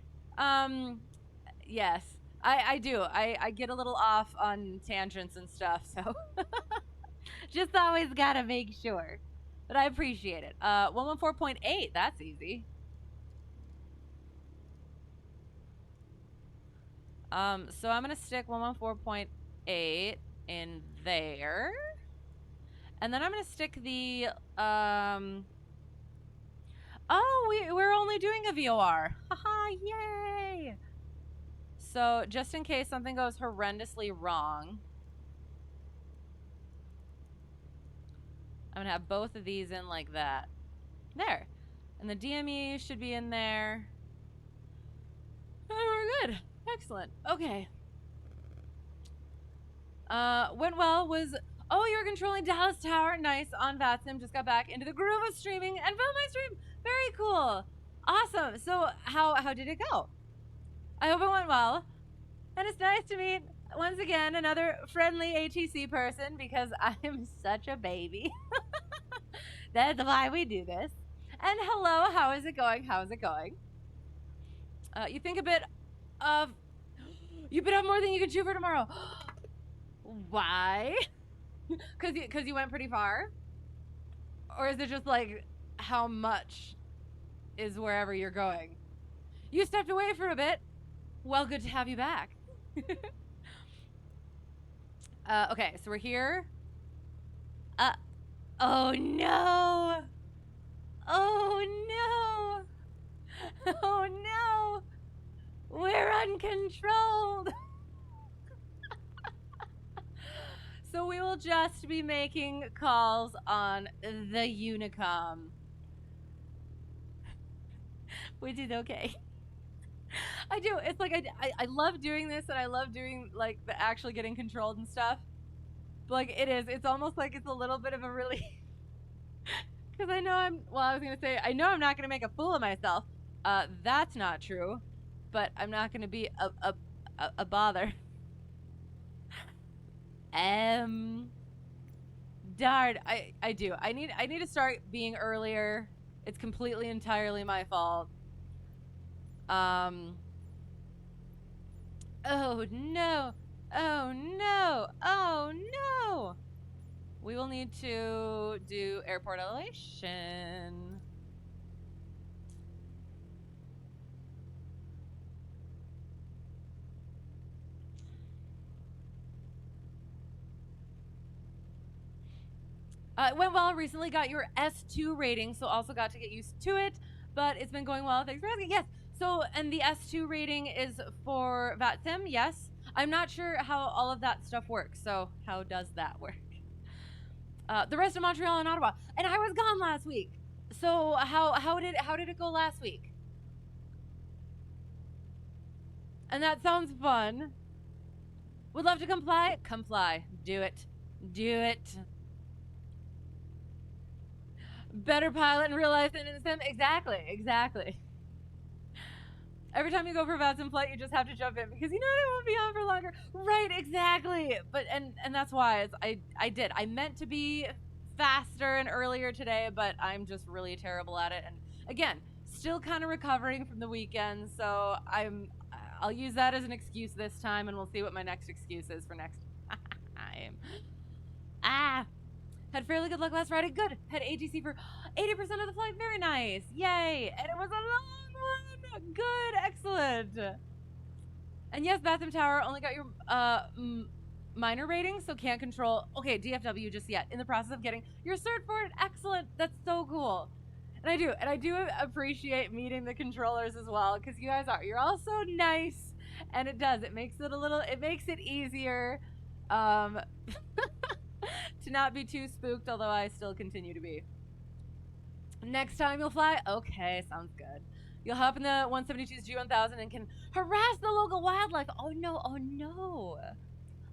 Yes, I do. I get a little off on tangents and stuff, so just always gotta make sure. But I appreciate it. 114.8, that's easy. So I'm gonna stick 114.8 in there. And then I'm gonna stick the oh, we're only doing a VOR. Haha, yay! So just in case something goes horrendously wrong, I'm gonna have both of these in like that. There. And the DME should be in there. And we're good. Excellent. Okay. Went well. Was... Oh, you're controlling Dallas Tower. Nice. On VATSIM. Just got back into the groove of streaming and filmed my stream. Very cool. Awesome. So how did it go? I hope it went well. And it's nice to meet, once again, another friendly ATC person because I'm such a baby. That's why we do this. And hello, how is it going? How is it going? You think a bit of... You bit off more than you can chew for tomorrow. Why? Because you went pretty far? Or is it just like how much is wherever you're going? You stepped away for a bit. Well, good to have you back. Okay, so we're here. Oh no! Oh no! Oh no! We're uncontrolled! So we will just be making calls on the Unicom. Which is okay. I do. It's like I love doing this, and I love doing like the actually getting controlled and stuff. But like it's almost like it's a little bit of a relief. Because I know I was gonna say I know I'm not gonna make a fool of myself. That's not true. But I'm not gonna be a bother. Darn, I do. I need to start being earlier. It's completely entirely my fault. Oh no. Oh no. Oh no. We will need to do airport elevation. It went well. Recently got your S2 rating, so also got to get used to it. But it's been going well. Thanks for asking. Yes. So, and the S2 rating is for VATSIM. Yes. I'm not sure how all of that stuff works. So, how does that work? The rest of Montreal and Ottawa. And I was gone last week. So, how did it go last week? And that sounds fun. Would love to comply. Comply. Do it. Do it. Better pilot in real life than in the sim. Exactly. Every time you go for a VATSIM flight, you just have to jump in because you know they won't be on for longer. Right, exactly. But and that's why I meant to be faster and earlier today, but I'm just really terrible at it. And again, still kind of recovering from the weekend, so I'll use that as an excuse this time, and we'll see what my next excuse is for next time. Had fairly good luck last Friday. Good. Had ATC for 80% of the flight. Very nice. Yay. And it was a long one. Good. Excellent. And yes, VATSIM Tower only got your minor rating, so can't control. Okay, DFW just yet. In the process of getting your cert for it. Excellent. That's so cool. And I do appreciate meeting the controllers as well, because you guys you're all so nice. And it makes it easier. To not be too spooked, although I still continue to be. Next time you'll fly? Okay, sounds good. You'll hop in the 172's G1000 and can harass the local wildlife. Oh no, oh no.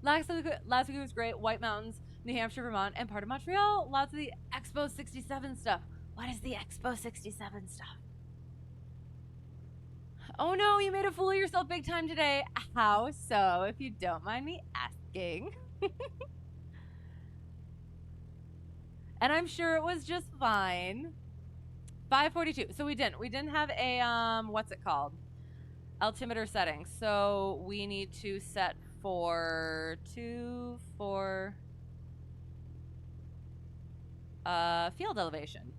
Last week was great. White Mountains, New Hampshire, Vermont, and part of Montreal. Lots of the Expo 67 stuff. What is the Expo 67 stuff? Oh no, you made a fool of yourself big time today. How so, if you don't mind me asking? And I'm sure it was just fine. 542. So we didn't have a what's it called? Altimeter setting. So we need to set for field elevation.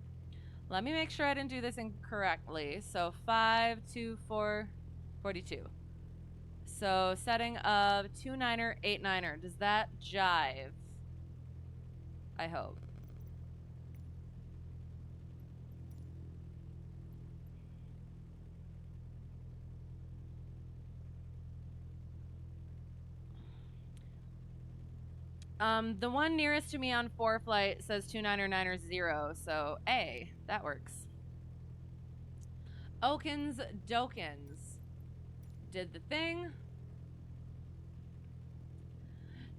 Let me make sure I didn't do this incorrectly. So 52442. So setting of 29er, 89er. Does that jive? I hope. The one nearest to me on 4 flight says 29er, 9er, 0. So A, that works. Okins Dokins did the thing.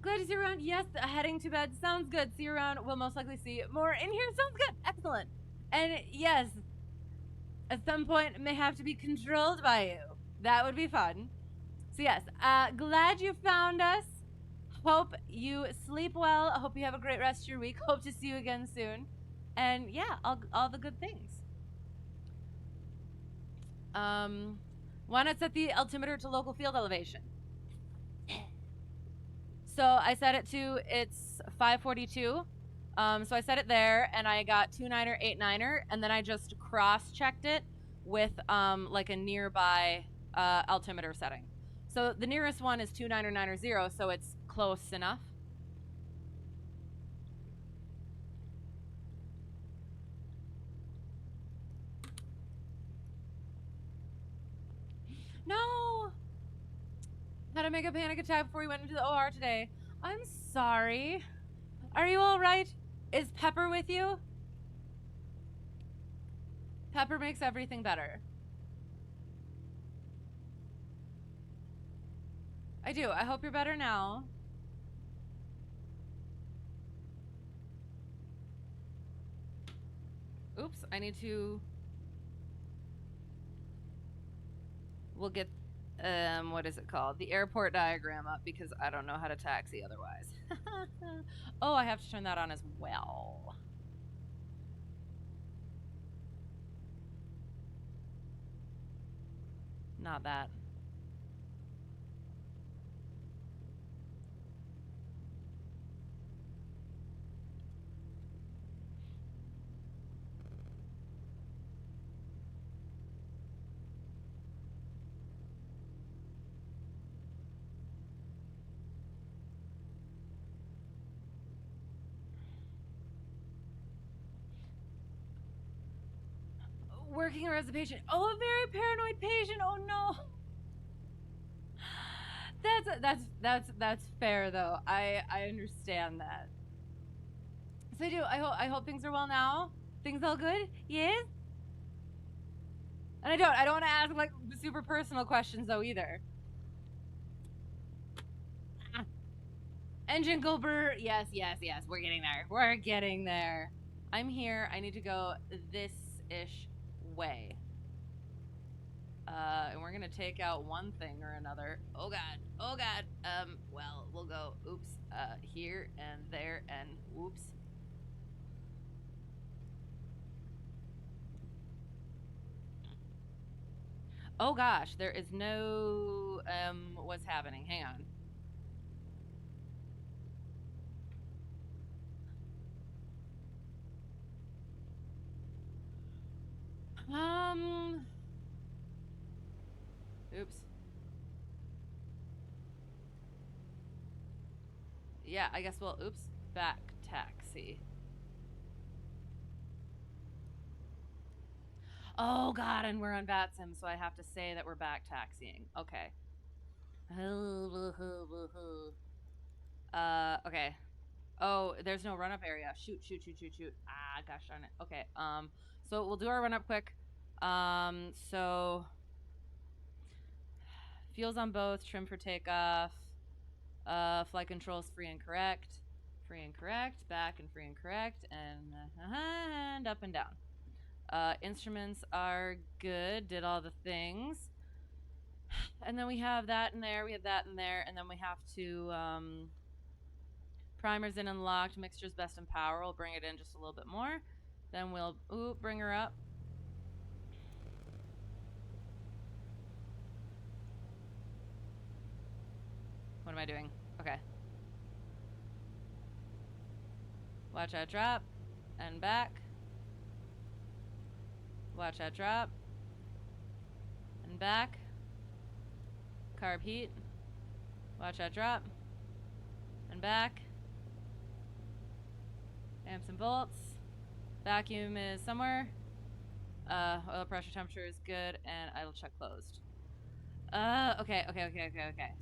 Glad to see you around. Yes, heading to bed. Sounds good. See you around. We'll most likely see more in here. Sounds good. Excellent. And yes, at some point may have to be controlled by you. That would be fun. So yes, glad you found us. Hope you sleep well. I hope you have a great rest of your week. Hope to see you again soon. And yeah, all the good things. Why not set the altimeter to local field elevation? So I set it to, it's 542. So I set it there, and I got 29er, 89er, and then I just cross-checked it with like a nearby altimeter setting. So the nearest one is 29er, 9er, 0, so it's close enough. No! Had to make a panic attack before we went into the OR today. I'm sorry. Are you all right? Is Pepper with you? Pepper makes everything better. I do. I hope you're better now. Oops, I need to... We'll get, what is it called? The airport diagram up, because I don't know how to taxi otherwise. Oh, I have to turn that on as well. Not that. Working as a patient. Oh, a very paranoid patient. Oh no. That's fair though. I understand that. So I hope things are well now. Things all good? Yes? And I don't want to ask like super personal questions though either. Engine Gilbert. Yes. We're getting there. We're getting there. I'm here. I need to go this-ish way. And we're gonna take out one thing or another. Oh god. Well, we'll go, oops, here and there and whoops. Oh gosh, there is no, what's happening? Hang on. Oops. Yeah, I guess we'll, oops, back taxi. Oh god, and we're on VATSIM, so I have to say that we're back taxiing. Okay. Okay. Oh, there's no run-up area. Shoot. Ah, gosh darn it. Okay, so we'll do our run-up quick. So fuels on both, trim for takeoff. Flight controls free and correct, back and free and correct, and up and down. Instruments are good, did all the things. And then we have that in there, we have that in there, and then we have to, primers in and locked, mixtures best in power, we'll bring it in just a little bit more. Then we'll, bring her up. What am I doing? Okay. Watch that drop, and back. Watch that drop, and back. Carb heat. Watch that drop, and back. Amps and volts. Vacuum is somewhere. Oil pressure temperature is good, and idle check closed. Okay.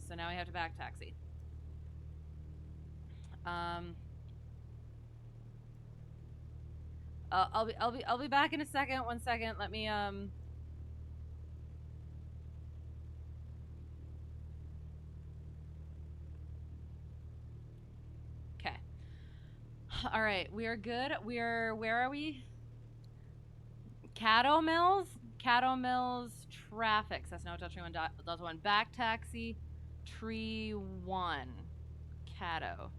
So now we have to back taxi. I'll be back in a second. 1 second. Let me Okay. All right, we are good. Where are we? Caddo Mills traffic. That's no Tree 1 Delta 1 back taxi. Tree 1 Caddo.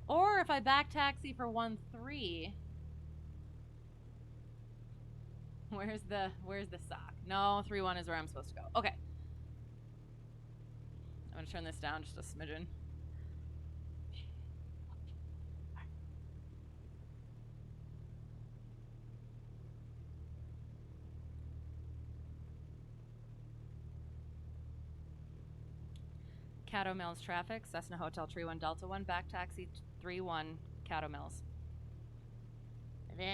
Or if I back taxi for 1-3, where's the sock? No, 3-1 is where I'm supposed to go. Okay. I'm gonna turn this down just a smidgen. Caddo Mills traffic, Cessna Hotel Tree 1 Delta 1, back taxi 3-1 Caddo Mills. This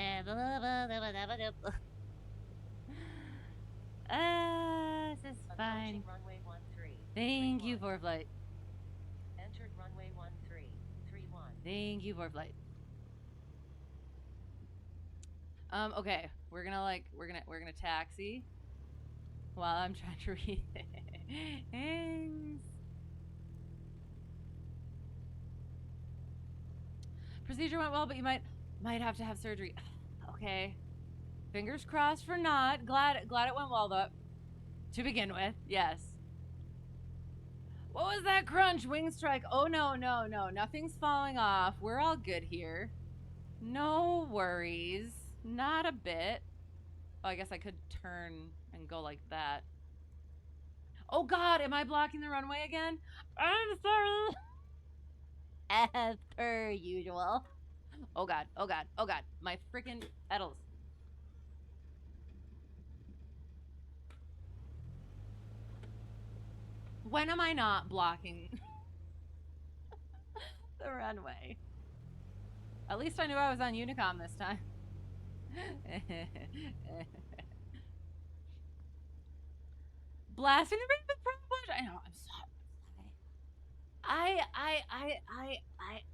is fine. Runway 13. Thank you for flight. Entered runway 1331. Thank you for flight. Okay, we're gonna taxi while I'm trying to read things. Procedure went well, but you might have to have surgery. Okay. Fingers crossed for not. Glad it went well though. To begin with, yes. What was that crunch? Wing strike. Oh no. Nothing's falling off. We're all good here. No worries. Not a bit. Oh, I guess I could turn and go like that. Oh god, am I blocking the runway again? I'm sorry. As per usual. Oh god. My freaking pedals. When am I not blocking the runway? At least I knew I was on Unicom this time. Blasting the front bush. I know, I'm sorry.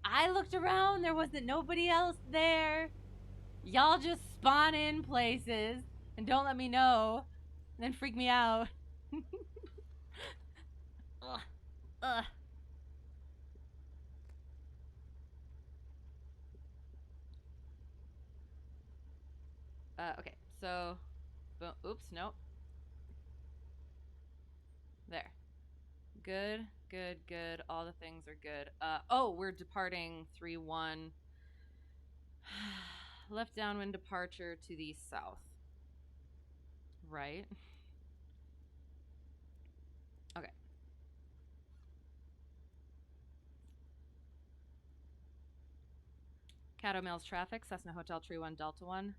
I looked around, there wasn't nobody else there. Y'all just spawn in places and don't let me know, and then freak me out. Ugh. Okay, so, boom. Oops, nope. There. Good. All the things are good. Oh, we're departing 3-1. Left downwind departure to the south. Right. Okay. Caddo Mills traffic, Cessna Hotel Tree 1 Delta 1.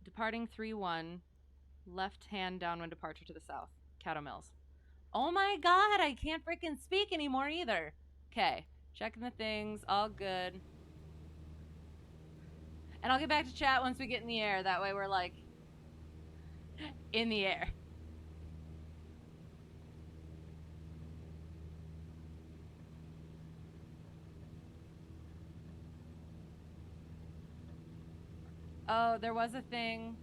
Departing 3-1. Left hand downwind departure to the south. Caddo Mills. Oh my god, I can't freaking speak anymore either. Okay, checking the things, all good. And I'll get back to chat once we get in the air. That way we're like in the air. Oh, there was a thing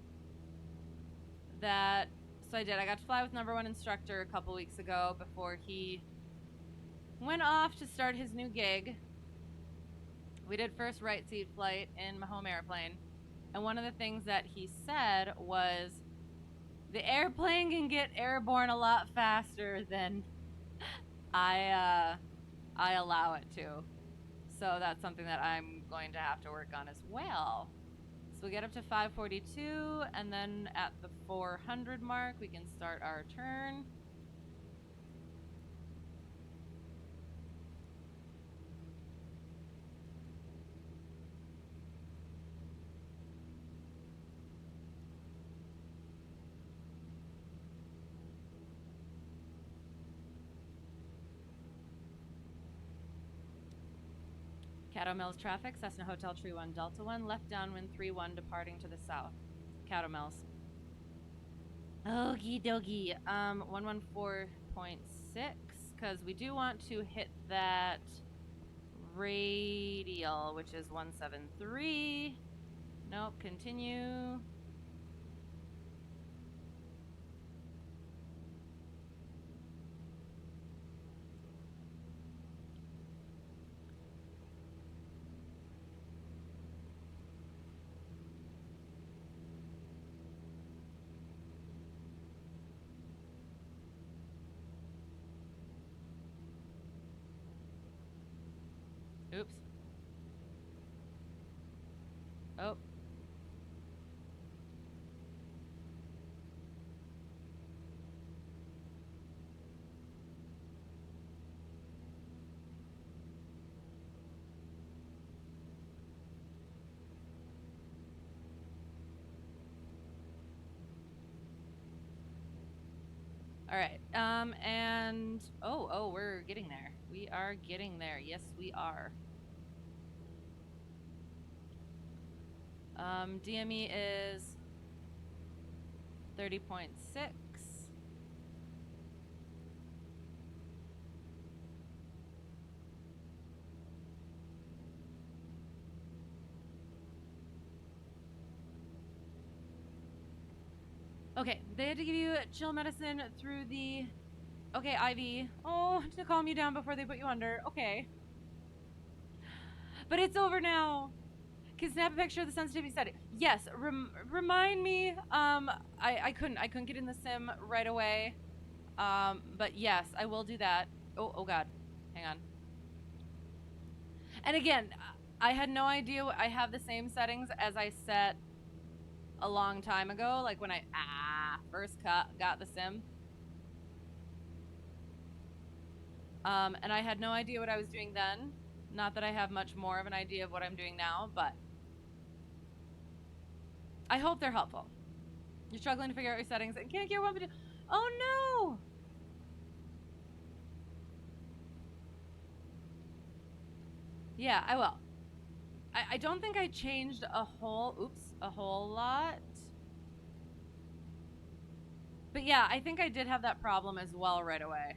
that, so I got to fly with #1 instructor a couple weeks ago before he went off to start his new gig. We did first right seat flight in my home airplane. And one of the things that he said was, the airplane can get airborne a lot faster than I allow it to. So that's something that I'm going to have to work on as well. So we get up to 542, and then at the 400 mark, we can start our turn. Caddo Mills traffic, Cessna Hotel Tree 1 Delta 1, left downwind 31 departing to the south. Caddo Mills. Okie dokie. 114.6, because we do want to hit that radial, which is 173. Nope, continue. Oops. Oh. All right. And oh, we're getting there. We are getting there. Yes, we are. DME is 30.6. Okay, they had to give you chill medicine through the, okay, IV. Oh, to calm you down before they put you under. Okay. But it's over now. Can snap a picture of the sensitivity setting. Yes, remind me. I couldn't get in the sim right away. But yes, I will do that. Oh God, hang on. And again, I had no idea. I have the same settings as I set a long time ago, like when I first got the sim. And I had no idea what I was doing then. Not that I have much more of an idea of what I'm doing now, but I hope they're helpful. You're struggling to figure out your settings and can't get one. Oh no! Yeah, I will. I don't think I changed a whole lot. But yeah, I think I did have that problem as well right away.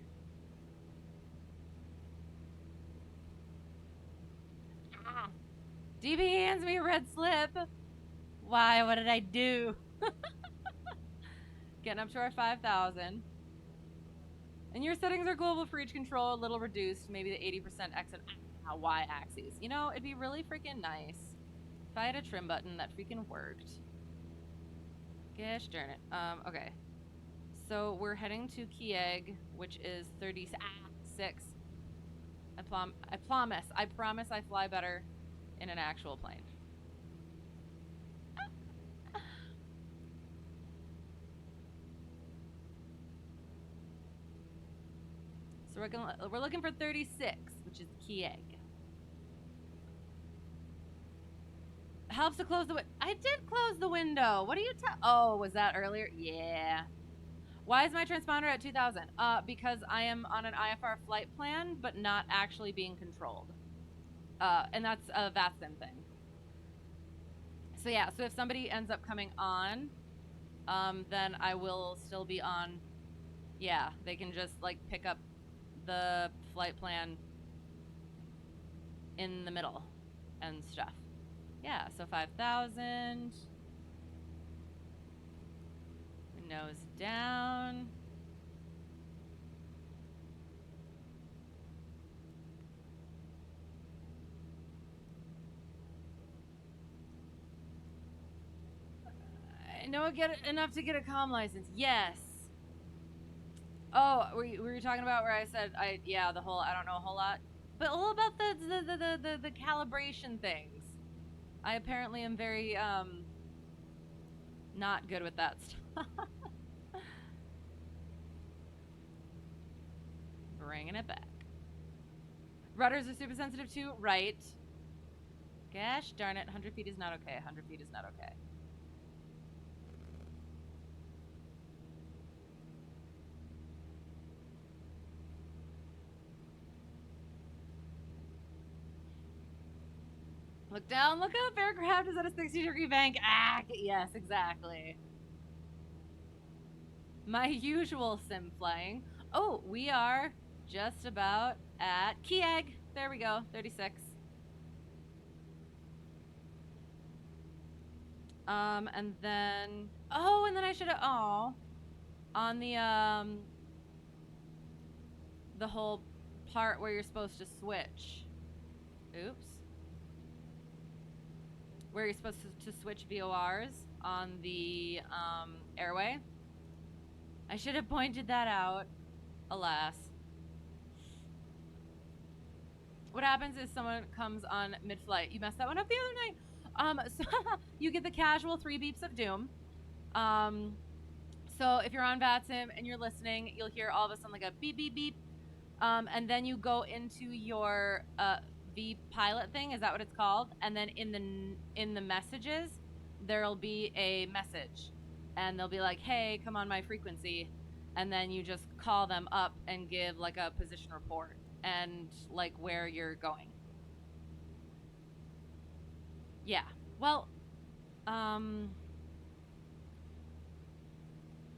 DB hands me a red slip. Why? What did I do? Getting up to our 5,000. And your settings are global for each control, a little reduced, maybe the 80% X and Y axes. You know, it'd be really freaking nice if I had a trim button that freaking worked. Gosh darn it. Okay. So we're heading to KEYEG, which is 36. I promise I fly better in an actual plane. So we're looking for 36, which is KEYEG. Helps to close the window. I did close the window. What are you oh, was that earlier? Yeah. Why is my transponder at 2,000? Because I am on an IFR flight plan, but not actually being controlled. And that's a VATSIM thing. So yeah, so if somebody ends up coming on, then I will still be on. Yeah, they can just like pick up the flight plan in the middle and stuff. Yeah, so 5,000. Nose down. I know I get enough to get a comm license. Yes. Oh, were you talking about where I said the whole I don't know a whole lot, but all about the calibration things. I apparently am very not good with that stuff. Bringing it back. Rudders are super sensitive too, right? Gosh darn it, 100 feet is not okay. 100 feet is not okay. Look down, look up. Aircraft is at a 60-degree bank. Ah, yes, exactly. My usual sim flying. Oh, we are just about at KEYEG. There we go, 36. And then and then I should have on the whole part where you're supposed to switch. Oops. Where you're supposed to switch VORs on the airway. I should have pointed that out. Alas. What happens is someone comes on mid-flight. You messed that one up the other night. So you get the casual 3 beeps of doom. So if you're on VATSIM and you're listening, you'll hear all of a sudden like a beep, beep, beep. And then you go into your V pilot thing. Is that what it's called? And then in the messages, there'll be a message. And they'll be like, hey, come on my frequency. And then you just call them up and give like a position report and like where you're going. Yeah. Well,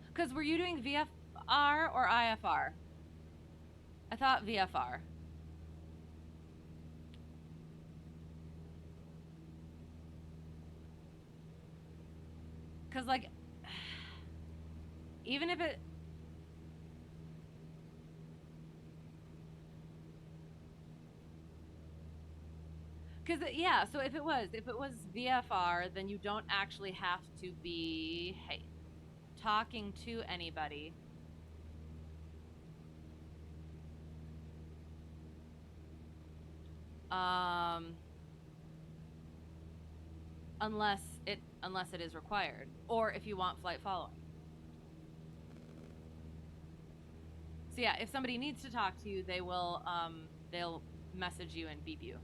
because were you doing VFR or IFR? I thought VFR. Because, like, even if it... Because, yeah, so if it was VFR, then you don't actually have to be, hey, talking to anybody. Unless it is required, or if you want flight following. So yeah, if somebody needs to talk to you, they will they'll message you and beep you.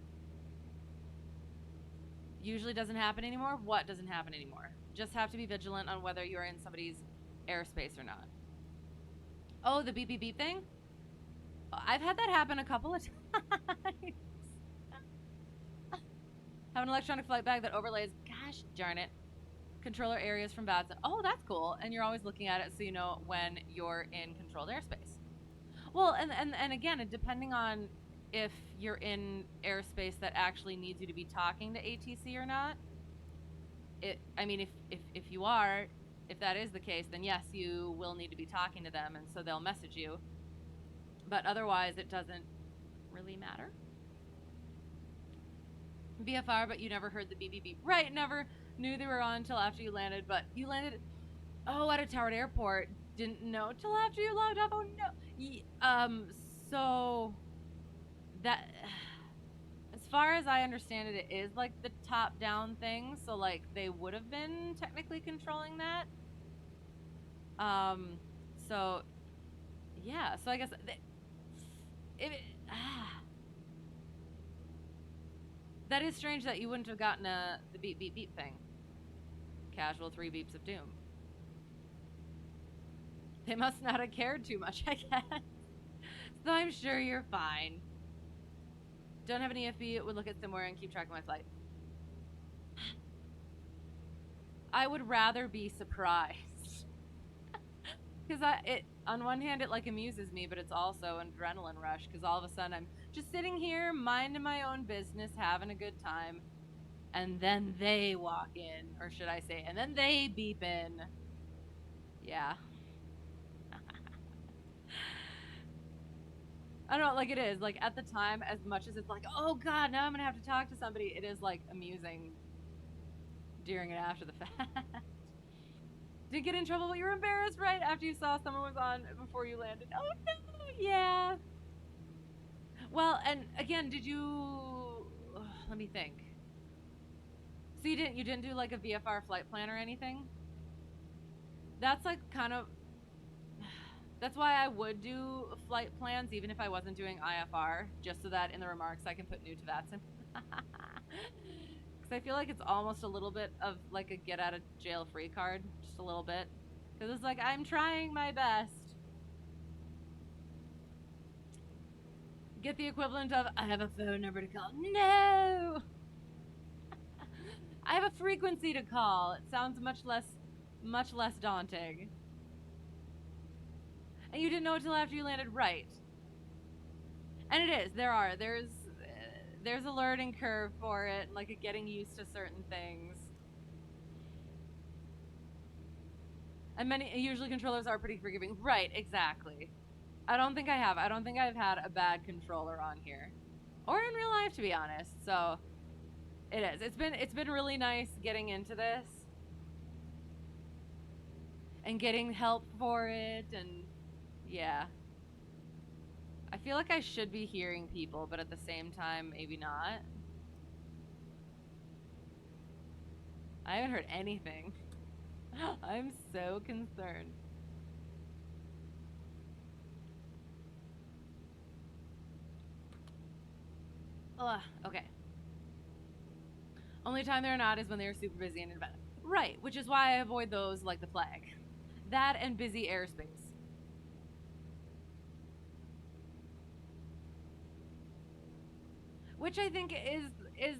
Usually doesn't happen anymore. What doesn't happen anymore? Just have to be vigilant on whether you're in somebody's airspace or not. Oh, the beep beep beep thing? I've had that happen a couple of times. Have an electronic flight bag that overlays, gosh darn it, controller areas from VATSIM. Oh, that's cool. And you're always looking at it so you know when you're in controlled airspace. Well, and again, depending on if you're in airspace that actually needs you to be talking to ATC or not. I mean, if you are, if that is the case, then yes, you will need to be talking to them, and so they'll message you. But otherwise, it doesn't really matter. VFR, but you never heard the beep beep beep. Right, never knew they were on until after you landed, but you landed, at a Towered Airport. Didn't know till after you logged off. Oh no. So that, as far as I understand it, it is like the top down thing. So like they would have been technically controlling that. So yeah. So I guess that is strange that you wouldn't have gotten the beep beep beep thing. Casual 3 beeps of doom. They must not have cared too much, I guess. So I'm sure you're fine. Don't have an EFB, would look at somewhere and keep track of my flight. I would rather be surprised. Because on one hand, it like amuses me, but it's also an adrenaline rush. Because all of a sudden, I'm just sitting here, minding my own business, having a good time. And then they walk in, or should I say, and then they beep in. Yeah. I don't know, like it is. Like at the time, as much as it's like, oh god, now I'm gonna have to talk to somebody, it is like amusing during and after the fact. Didn't get in trouble, but you were embarrassed, right? After you saw someone was on before you landed. Oh no, yeah. Well, and again, did you let me think. So you didn't do like a VFR flight plan or anything? That's like kind of that's why I would do flight plans even if I wasn't doing IFR, just so that in the remarks I can put new to VATSIM. Because I feel like it's almost a little bit of like a get out of jail free card, just a little bit. Because it's like, I'm trying my best. Get the equivalent of, I have a phone number to call. No! I have a frequency to call. It sounds much less daunting. And you didn't know until after you landed, right? And it is. There's a learning curve for it, like a getting used to certain things. And usually controllers are pretty forgiving. Right, exactly. I don't think I've had a bad controller on here. Or in real life, to be honest. So it is. It's been really nice getting into this. And getting help for it, and yeah. I feel like I should be hearing people, but at the same time, maybe not. I haven't heard anything. I'm so concerned. Ugh, okay. Only time they're not is when they're super busy and in bed. Right, which is why I avoid those like the flag. That and busy airspace. Which I think is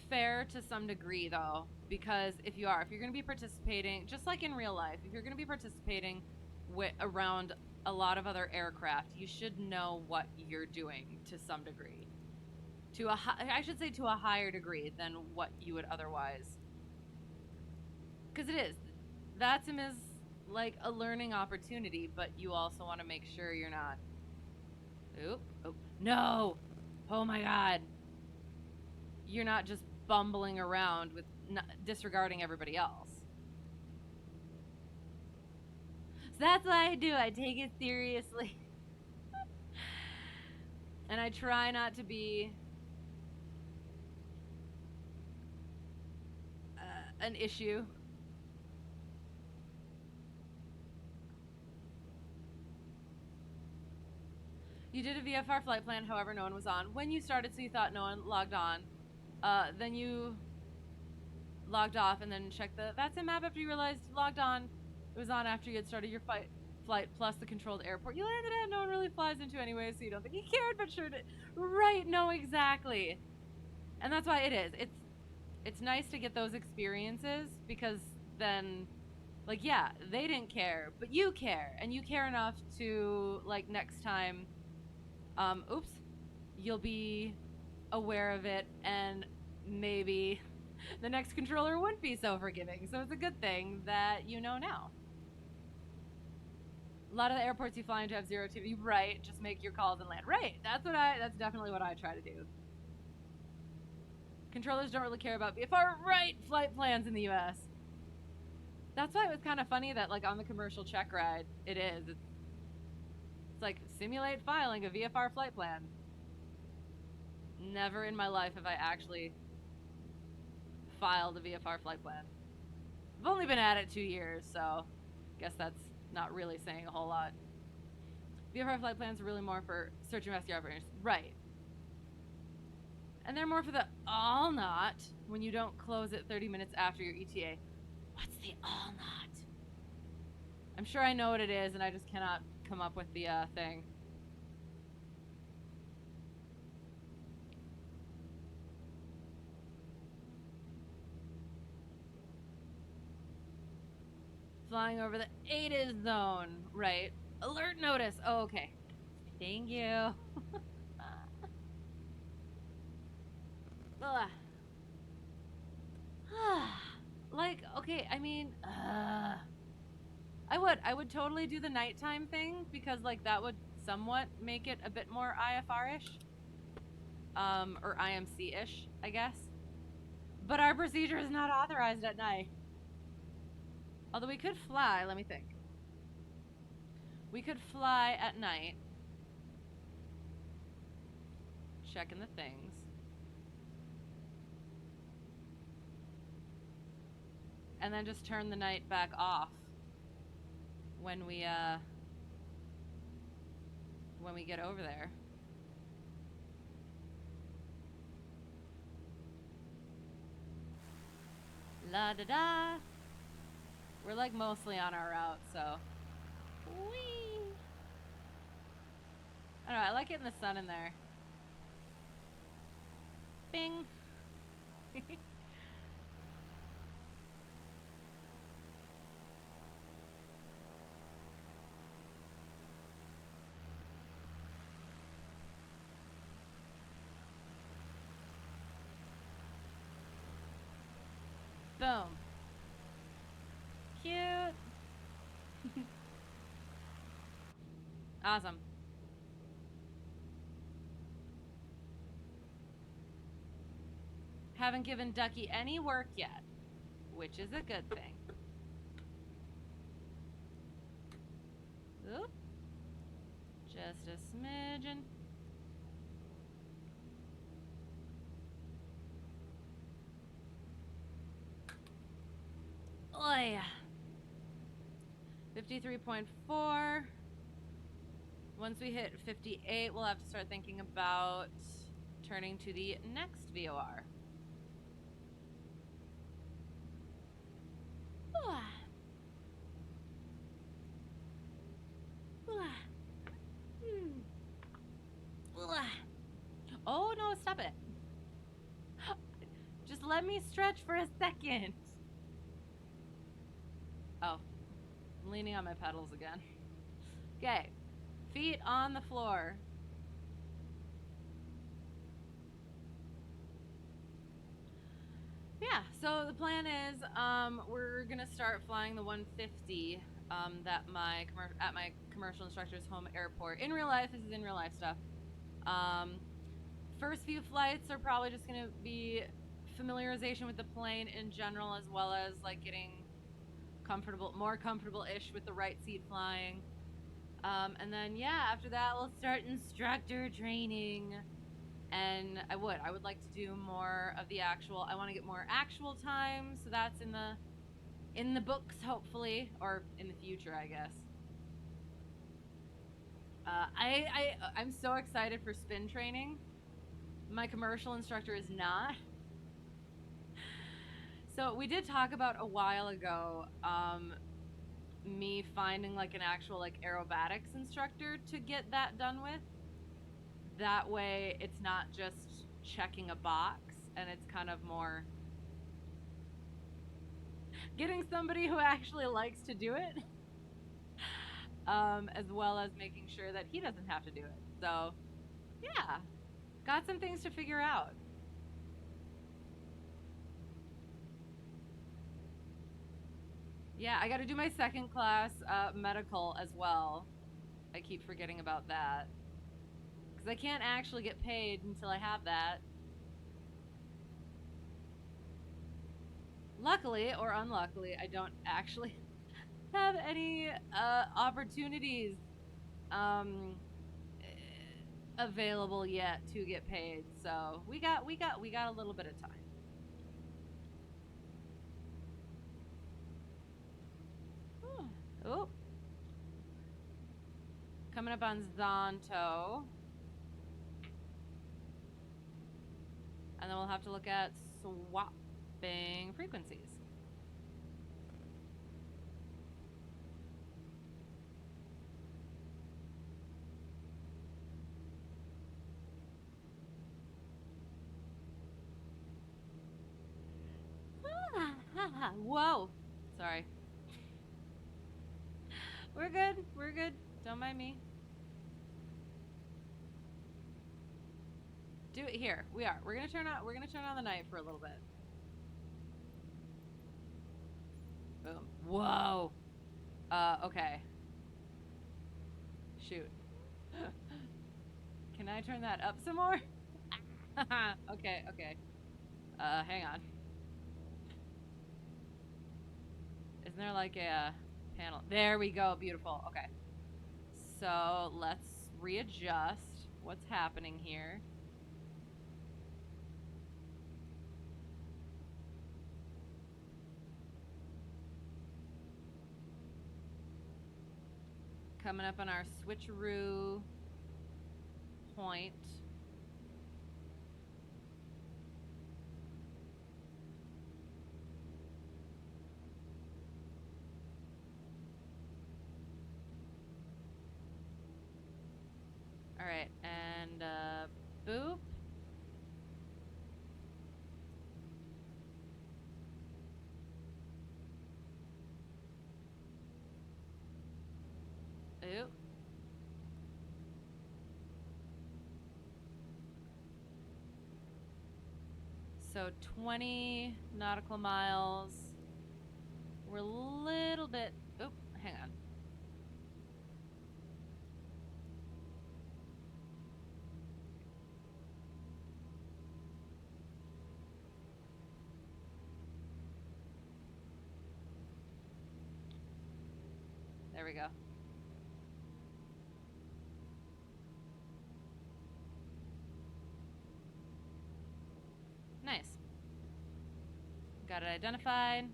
fair to some degree though, because if you're going to be participating, just like in real life, if you're going to be participating around a lot of other aircraft, you should know what you're doing to some degree. I should say to a higher degree than what you would otherwise. Because it is. VATSIM is like a learning opportunity, but you also want to make sure you're not. Oop. No! Oh my god. You're not just bumbling around with disregarding everybody else. So that's what I do. I take it seriously. And I try not to be an issue. You did a VFR flight plan, however, no one was on. When you started, so you thought no one logged on. Then you logged off and then checked the VATSIM map after you realized you logged on. It was on after you had started your flight plus the controlled airport you landed at. No one really flies into anyway, so you don't think you cared, but sure did. Right, no, exactly. And that's why it is. It's nice to get those experiences, because then, like, yeah, they didn't care, but you care, and you care enough to, like, next time, you'll be aware of it, and maybe the next controller wouldn't be so forgiving. So it's a good thing that you know now. A lot of the airports you fly into have zero activity. Right, just make your calls and land. Right, that's definitely what I try to do. Controllers don't really care about VFR right flight plans in the US. That's why it was kind of funny that, like, on the commercial check ride, it's like, simulate filing a VFR flight plan. Never in my life have I actually filed a VFR flight plan. I've only been at it 2 years, so I guess that's not really saying a whole lot. VFR flight plans are really more for search and rescue operators. Right. And they're more for the all not when you don't close it 30 minutes after your ETA. What's the all not? I'm sure I know what it is, and I just cannot come up with the thing. Flying over the ADIS zone. Right. Alert notice. Oh, okay. Thank you. Like, okay, I mean, I would totally do the nighttime thing because like that would somewhat make it a bit more IFR-ish. Or IMC-ish, I guess. But our procedure is not authorized at night. Although we could fly, let me think. We could fly at night. Checking the things. And then just turn the night back off when we get over there. La da da. We're like mostly on our route, so. Whee! I don't know, I like getting the sun in there. Bing. Boom. Cute. Awesome. Haven't given Ducky any work yet, which is a good thing. Oop. Just a smidgen. Oh yeah. 53.4. Once we hit 58, we'll have to start thinking about turning to the next VOR. Oh no, stop it. Just let me stretch for a second. Oh, I'm leaning on my pedals again. Okay, feet on the floor. Yeah, so the plan is we're gonna start flying the 150 at my commercial instructor's home airport. In real life, this is in real life stuff. First few flights are probably just gonna be familiarization with the plane in general, as well as like getting more comfortable-ish with the right seat flying. And then yeah, after that we'll start instructor training. And I would like to do more of the actual. I want to get more actual time, so that's in the books hopefully, or in the future, I guess. I'm so excited for spin training. My commercial instructor is not. So we did talk about a while ago me finding like an actual like aerobatics instructor to get that done with. That way it's not just checking a box, and it's kind of more getting somebody who actually likes to do it, as well as making sure that he doesn't have to do it. So yeah, got some things to figure out. Yeah, I got to do my second class medical as well. I keep forgetting about that because I can't actually get paid until I have that. Luckily or unluckily, I don't actually have any opportunities available yet to get paid. So we got a little bit of time. Oh, coming up on Zonto. And then we'll have to look at swapping frequencies. Whoa. Sorry. We're good. We're good. Don't mind me. Do it here. We are. We're gonna turn on the night for a little bit. Boom. Whoa. Okay. Shoot. Can I turn that up some more? Okay, okay. Hang on. Isn't there like a panel? There we go. Beautiful. Okay. So let's readjust what's happening here. Coming up on our switcheroo point. All right, and boop. Ooh. So 20 nautical miles. We're a little bit. Oop, hang on. There we go. Nice. Got it identified.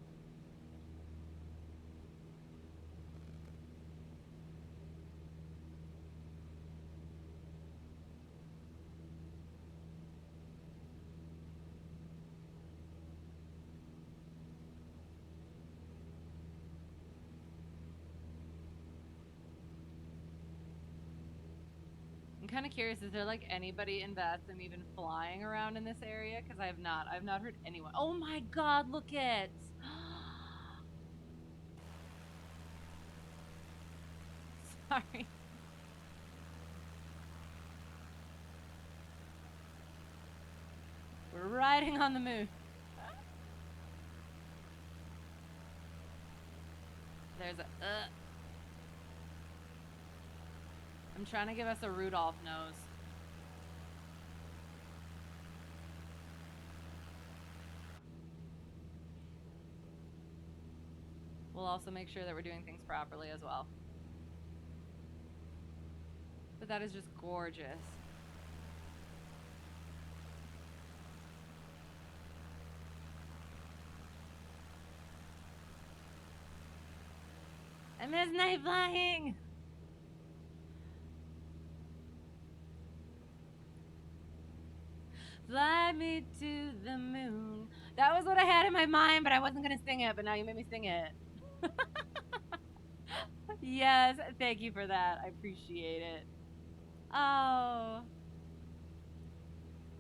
I'm kind of curious, is there like anybody in VATSIM even flying around in this area? Because I've not heard anyone. Oh my god, look it! Sorry. We're riding on the moon. There's a I'm trying to give us a Rudolph nose. We'll also make sure that we're doing things properly as well. But that is just gorgeous. I miss night flying! Fly me to the moon. That was what I had in my mind, but I wasn't gonna sing it, but now you made me sing it. Yes, thank you for that. I appreciate it. Oh.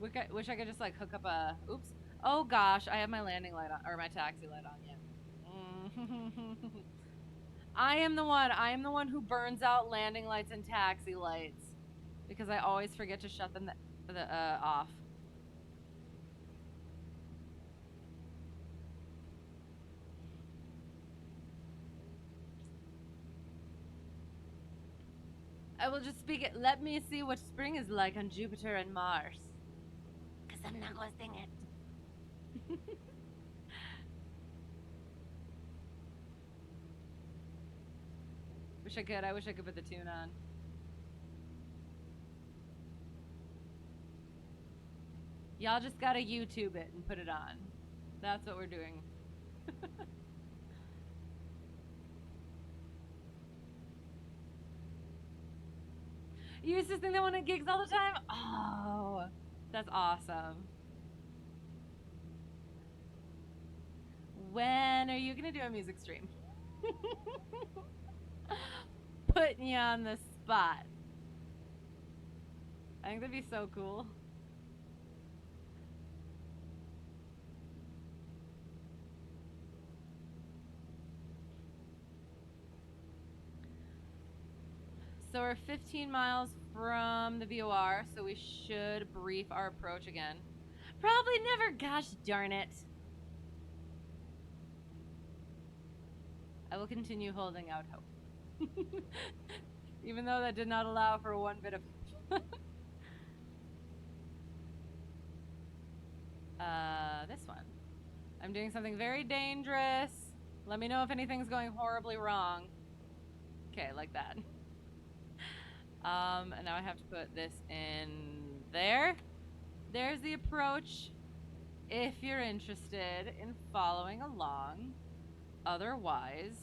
Wish I could just like hook up a, oops. Oh gosh, I have my landing light on, or my taxi light on yet. I am the one who burns out landing lights and taxi lights because I always forget to shut them off. I will just speak it. Let me see what spring is like on Jupiter and Mars. Because I'm not going to sing it. Wish I could. I wish I could put the tune on. Y'all just gotta YouTube it and put it on. That's what we're doing. You used to sing that one at gigs all the time? Oh, that's awesome. When are you gonna do a music stream? Putting you on the spot. I think that'd be so cool. So we're 15 miles from the VOR, so we should brief our approach again. Probably never, gosh darn it. I will continue holding out hope. Even though that did not allow for one bit of this one. I'm doing something very dangerous. Let me know if anything's going horribly wrong. Okay, like that. And now I have to put this in there. There's the approach. If you're interested in following along. Otherwise.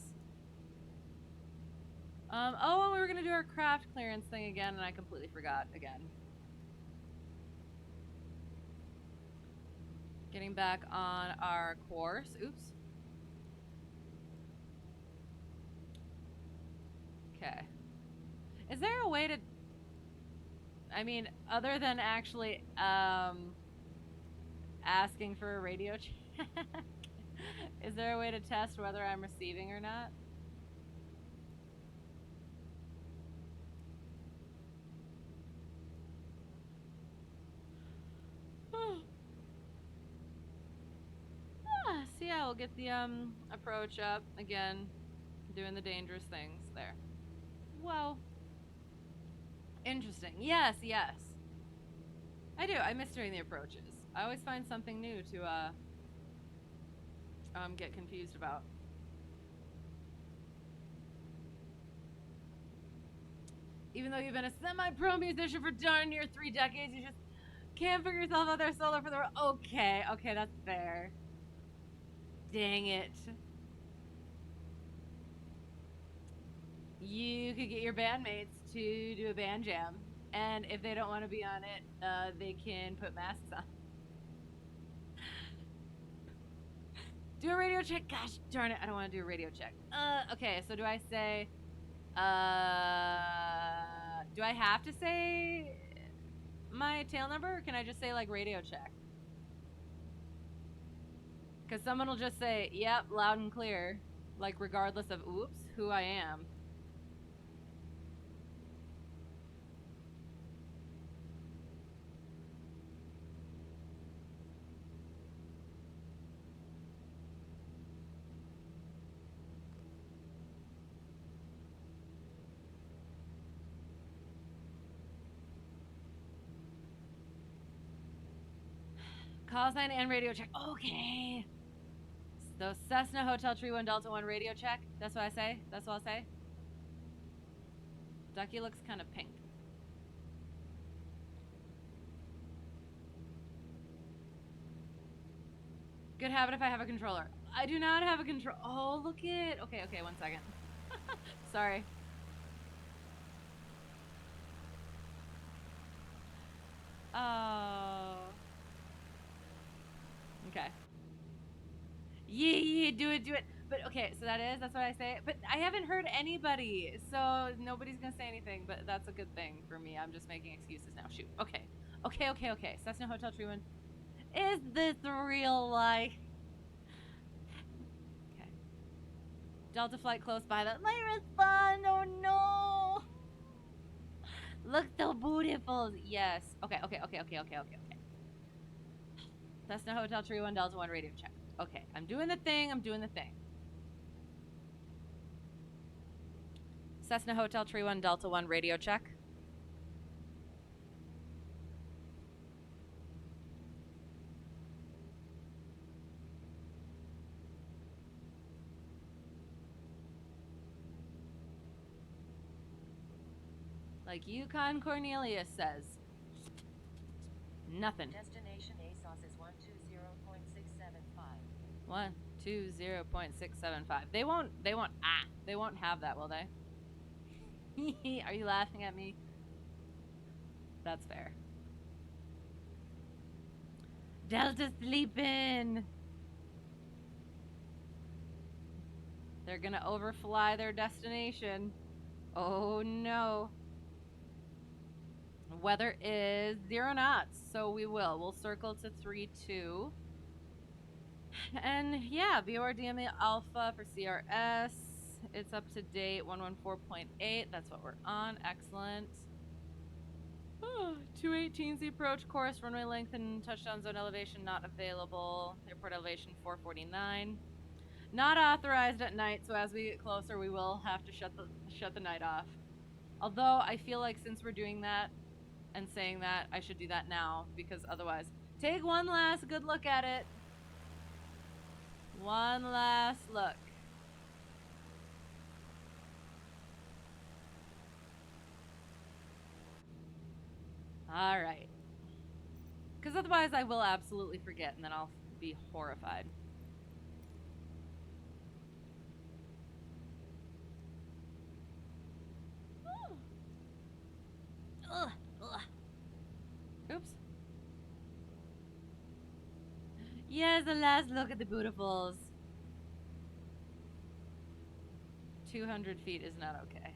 Oh, we were gonna do our craft clearance thing again, and I completely forgot again. Getting back on our course. Oops. Okay. Is there a way to... I mean, other than actually asking for a radio check, is there a way to test whether I'm receiving or not? So yeah, we'll get the approach up again, doing the dangerous things there. Whoa. Interesting. Yes, yes. I do. I miss doing the approaches. I always find something new to get confused about. Even though you've been a semi-pro musician for darn near 3 decades, you just can't figure yourself out there solo for the... Okay, that's fair. Dang it. You could get your bandmates to do a band jam. And if they don't want to be on it, they can put masks on. Do a radio check. Gosh darn it, I don't want to do a radio check. Okay, so do I say... do I have to say my tail number, or can I just say, like, radio check? Because someone will just say, yep, loud and clear. Like, regardless of, oops, who I am. Call sign and radio check. Okay. So Cessna Hotel Tree 1 Delta 1 radio check. That's what I say. That's what I'll say. Ducky looks kind of pink. Good habit if I have a controller. I do not have a control. Oh, look it. Okay, 1 second. Sorry. Oh. Okay. Yeah, do it. But okay, so that's what I say. But I haven't heard anybody, so nobody's gonna say anything, but that's a good thing for me. I'm just making excuses now. Shoot. Okay. Cessna Hotel Tree 1. Is this real life? Okay. Delta flight close by. That might respond. Oh no. Look so beautiful. Yes. Okay. Cessna Hotel Tree 1 Delta 1 radio check. Okay, I'm doing the thing. Cessna Hotel Tree 1 Delta 1 radio check. Like Yukon Cornelius says. Nothing. Destination ASOS is 120.675. 120.675. They won't have that, will they? Are you laughing at me? That's fair. Delta sleeping. They're gonna overfly their destination. Oh no. Weather is 0 knots, so we'll circle to 3-2. And yeah, VOR DME Alpha for CRS. It's up to date 114.8. That's what we're on. Excellent. 218's the approach course. Runway length and touchdown zone elevation not available. Airport elevation 449. Not authorized at night, so as we get closer, we will have to shut the night off. Although I feel like since we're doing that and saying that, I should do that now, because otherwise, take one last good look at it. One last look. All right. Because otherwise I will absolutely forget, and then I'll be horrified. Ugh. Oops. Yes, the last look at the beautifuls. 200 feet is not okay.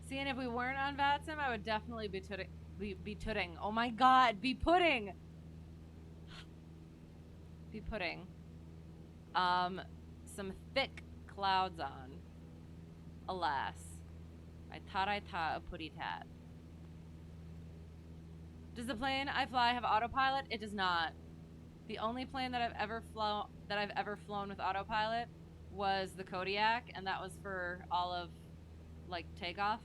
See, and if we weren't on VATSIM, I would definitely be putting. Oh my god, be putting some thick clouds on. Alas, I thought a putty tat. Does the plane I fly have autopilot? It does not. The only plane that I've ever flown with autopilot was the Kodiak, and that was for all of like takeoff.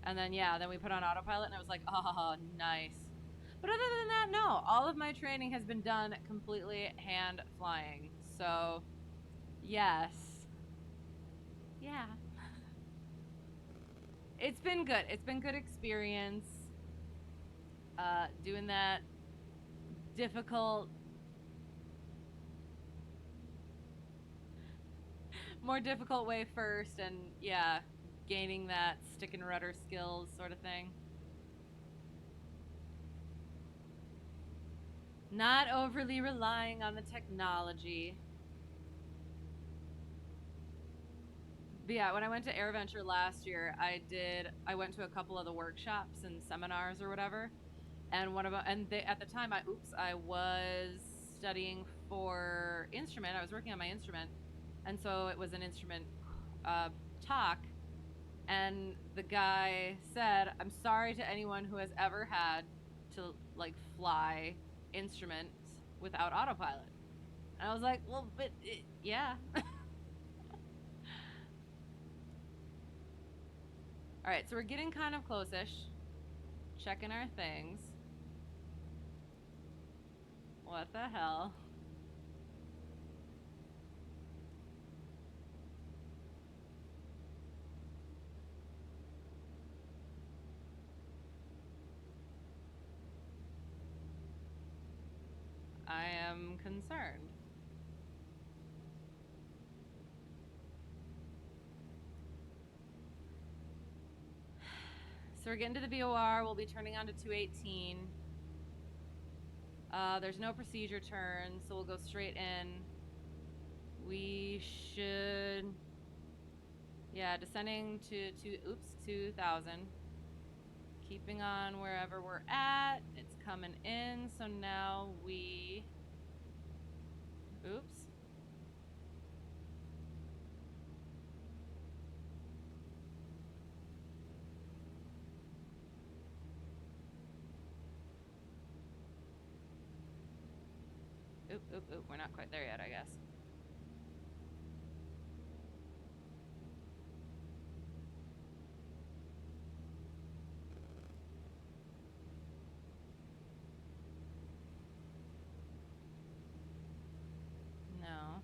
And then yeah, then we put on autopilot, and I was like, oh, nice. But other than that, no. All of my training has been done completely hand flying. So, yes. Yeah. It's been good. It's been good experience. Doing that difficult, more difficult way first, and yeah, gaining that stick and rudder skills sort of thing. Not overly relying on the technology. But yeah, when I went to AirVenture last year, I went to a couple of the workshops and seminars or whatever, and one of them, and at the time, I was studying for instrument. I was working on my instrument, and so it was an instrument talk, and the guy said, "I'm sorry to anyone who has ever had to like fly instruments without autopilot." And I was like, "Well, but yeah." All right, so we're getting kind of close-ish. Checking our things. What the hell? I am concerned. So we're getting to the VOR. We'll be turning on to 218. There's no procedure turn, so we'll go straight in. We should... Yeah, descending to 2,000. Keeping on wherever we're at. It's coming in, so now we... Oops. Oop, we're not quite there yet, I guess. No.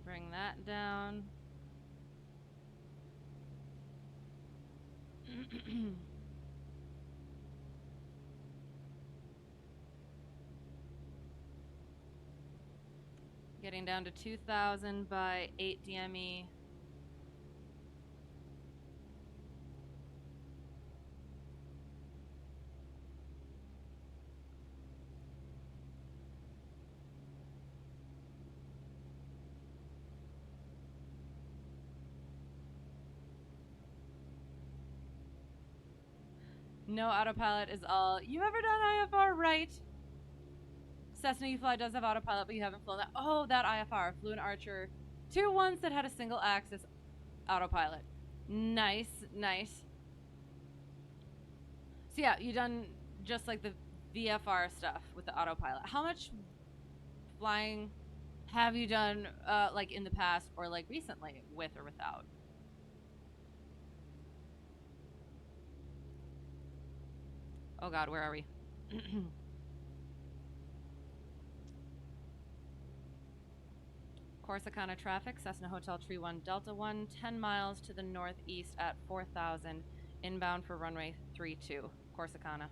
Bring that down. Getting down to 2,000 by 8 DME. No autopilot is all. You ever done IFR right? Cessna you fly does have autopilot, but you haven't flown that. Oh, that IFR. Flew an Archer. Tier 1s that had a single axis autopilot. Nice, nice. So yeah, you done just like the VFR stuff with the autopilot. How much flying have you done like in the past or like recently with or without? Oh god, where are we? Corsicana traffic, Cessna Hotel Tree 1 Delta 1, 10 miles to the northeast at 4,000, inbound for runway 32, Corsicana.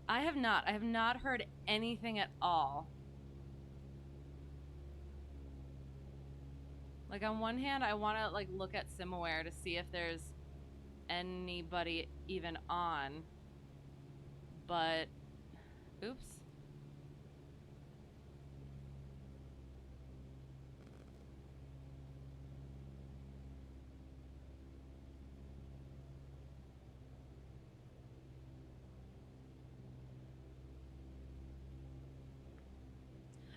I have not heard anything at all. Like on one hand, I want to like look at SimAware to see if there's anybody even on, but oops.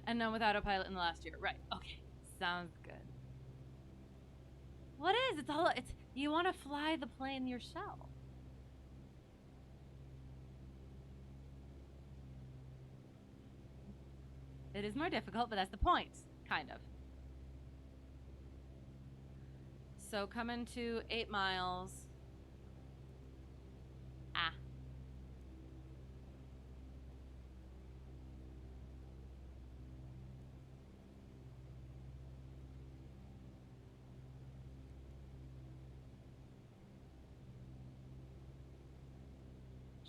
And none with autopilot in the last year. Right. Okay. Sounds good. What is? It's you want to fly the plane yourself. It is more difficult, but that's the point, kind of. So coming to 8 miles. Ah.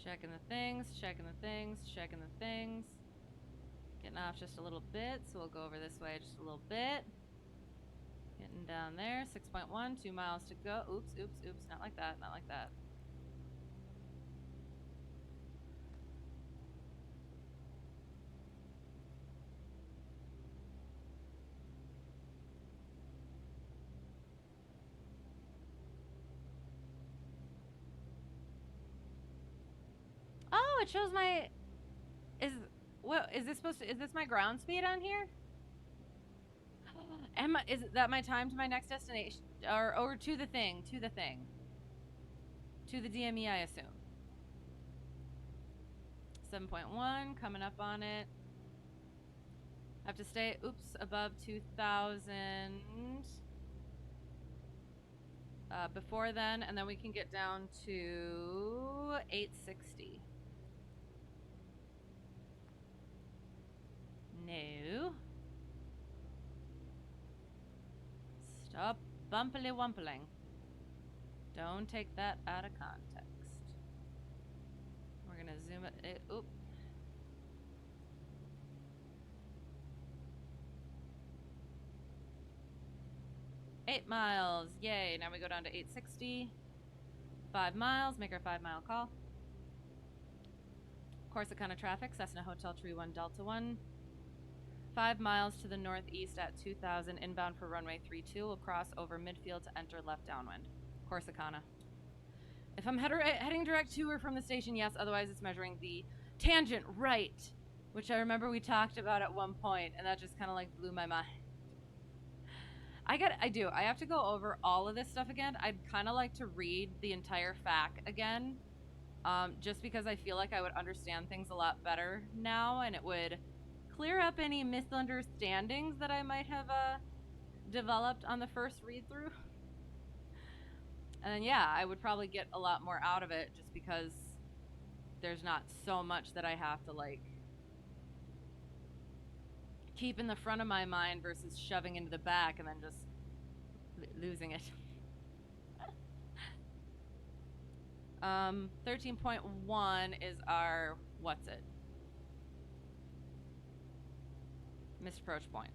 Checking the things, checking the things, checking the things. Getting off just a little bit, so we'll go over this way just a little bit. Getting down there, 6.1, 2 miles to go. Oops, oops, oops, not like that, not like that. Oh, it shows my, is this my ground speed on here? Is that my time to my next destination? Or to the thing. To the DME, I assume. 7.1, coming up on it. Have to stay, oops, above 2,000. Before then, and then we can get down to 860. No. Stop bumpily wumpling. Don't take that out of context. We're gonna zoom it. Oop. Eight miles. Yay. Now we go down to 860. 5 miles. Make our 5-mile call. Corsicana traffic. Cessna Hotel Tree 1 Delta 1. 5 miles to the northeast at 2,000, inbound for runway 32. We'll cross over midfield to enter left downwind. Corsicana. If I'm heading direct to or from the station, yes. Otherwise, it's measuring the tangent right, which I remember we talked about at one point, and that just kind of like blew my mind. I have to go over all of this stuff again. I'd kind of like to read the entire FAQ again, just because I feel like I would understand things a lot better now, and it would clear up any misunderstandings that I might have developed on the first read through. And then yeah, I would probably get a lot more out of it just because there's not so much that I have to like keep in the front of my mind versus shoving into the back and then just losing it. 13.1 is our What's it? Missed approach point.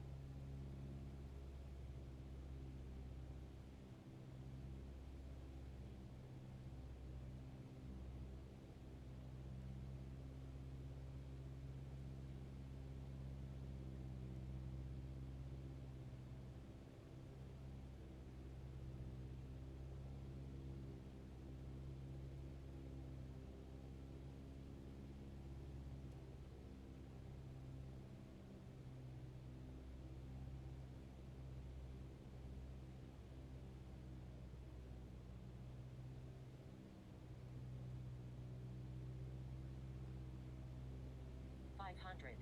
$500.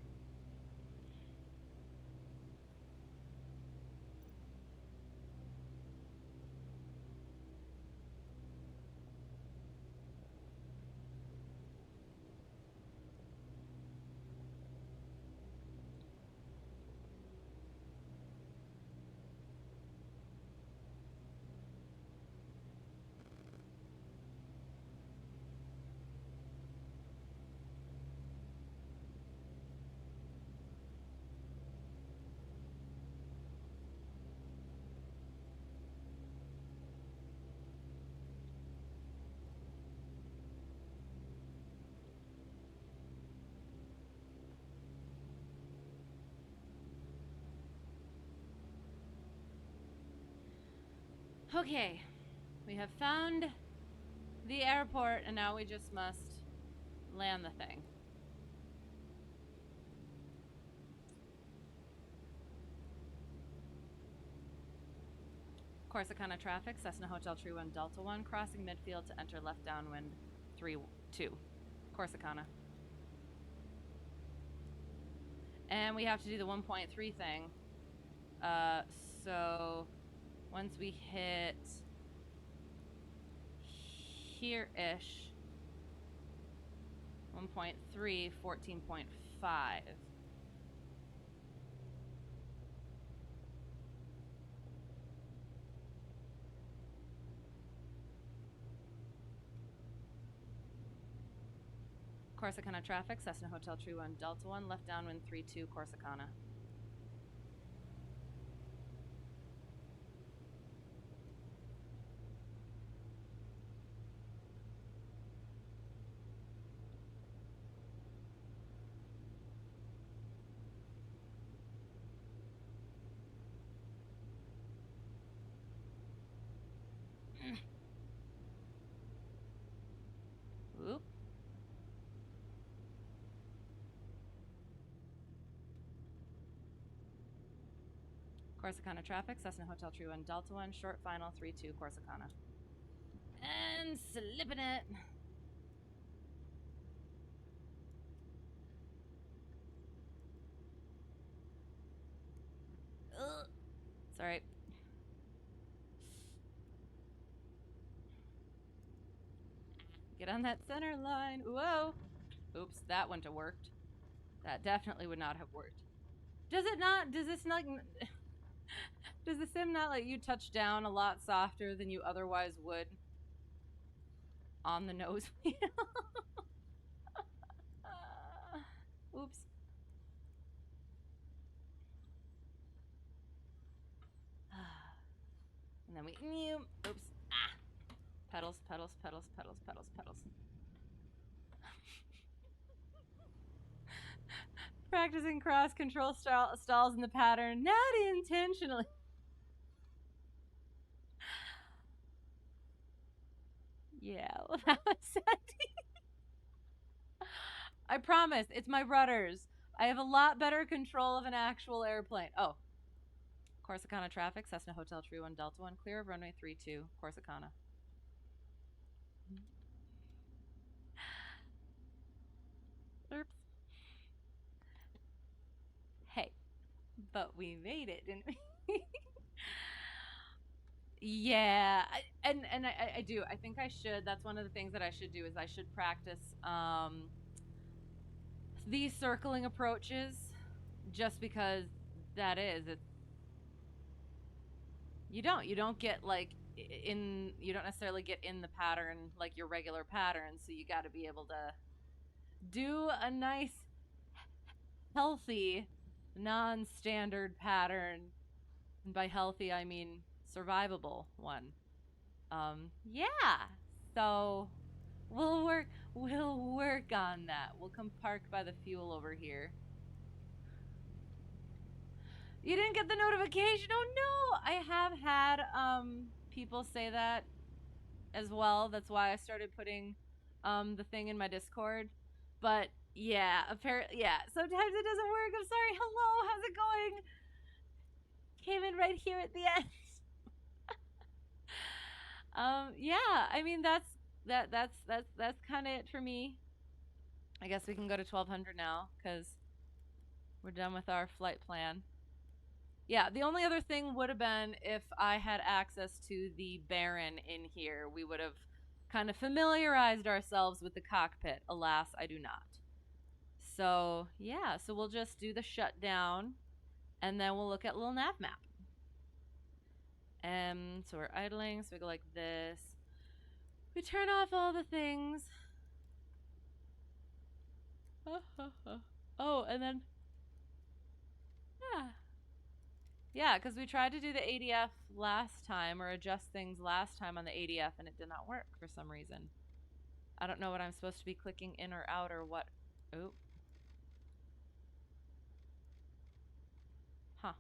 Okay, we have found the airport, and now we just must land the thing. Corsicana traffic, Cessna Hotel Tree 1 Delta 1, crossing midfield to enter left downwind 3-2. Corsicana. And we have to do the 1.3 thing. So once we hit here-ish, 1.3, 14.5. Corsicana traffic, Cessna Hotel Tree 1 Delta 1, left downwind 3-2, Corsicana. Oop. Corsicana traffic, Cessna Hotel Tree 1 Delta 1, short final 3-2, Corsicana. And slipping it. Ugh. It's all right. Get on that center line. Whoa. Oops, that wouldn't have worked. That definitely would not have worked. Does it not? Does this not? Does the sim not let you touch down a lot softer than you otherwise would on the nose wheel? Oops. And then we, oops, pedals, pedals, pedals, pedals, pedals, pedals. Practicing cross control stalls in the pattern, not intentionally. Yeah, well, that was sad. I promise, it's my rudders. I have a lot better control of an actual airplane. Oh. Corsicana traffic, Cessna Hotel Tree 1 Delta 1, clear of runway 32, Corsicana. Oops. Hey, but we made it, didn't we? Yeah, I do. I think I should. That's one of the things that I should do is I should practice these circling approaches, just because that is it. You don't get like you don't necessarily get in the pattern like your regular pattern, so you got to be able to do a nice, healthy, non-standard pattern. And by healthy, I mean survivable one. Yeah. So we'll work on that. We'll come park by the fuel over here. You didn't get the notification? Oh no! I have had people say that as well. That's why I started putting the thing in my Discord. But yeah, apparently, yeah, sometimes it doesn't work. I'm sorry. Hello, how's it going? Came in right here at the end. Yeah, I mean that's kind of it for me. I guess we can go to 1200 now because we're done with our flight plan. Yeah, the only other thing would have been if I had access to the Baron in here. We would have kind of familiarized ourselves with the cockpit. Alas, I do not. So, yeah, so we'll just do the shutdown, and then we'll look at LittleNavMap. So we're idling, so we go like this. We turn off all the things. Oh, and then, yeah. Yeah, because we tried to do the ADF last time, or adjust things last time on the ADF, and it did not work for some reason. I don't know what I'm supposed to be clicking in or out or what. Oh. Huh.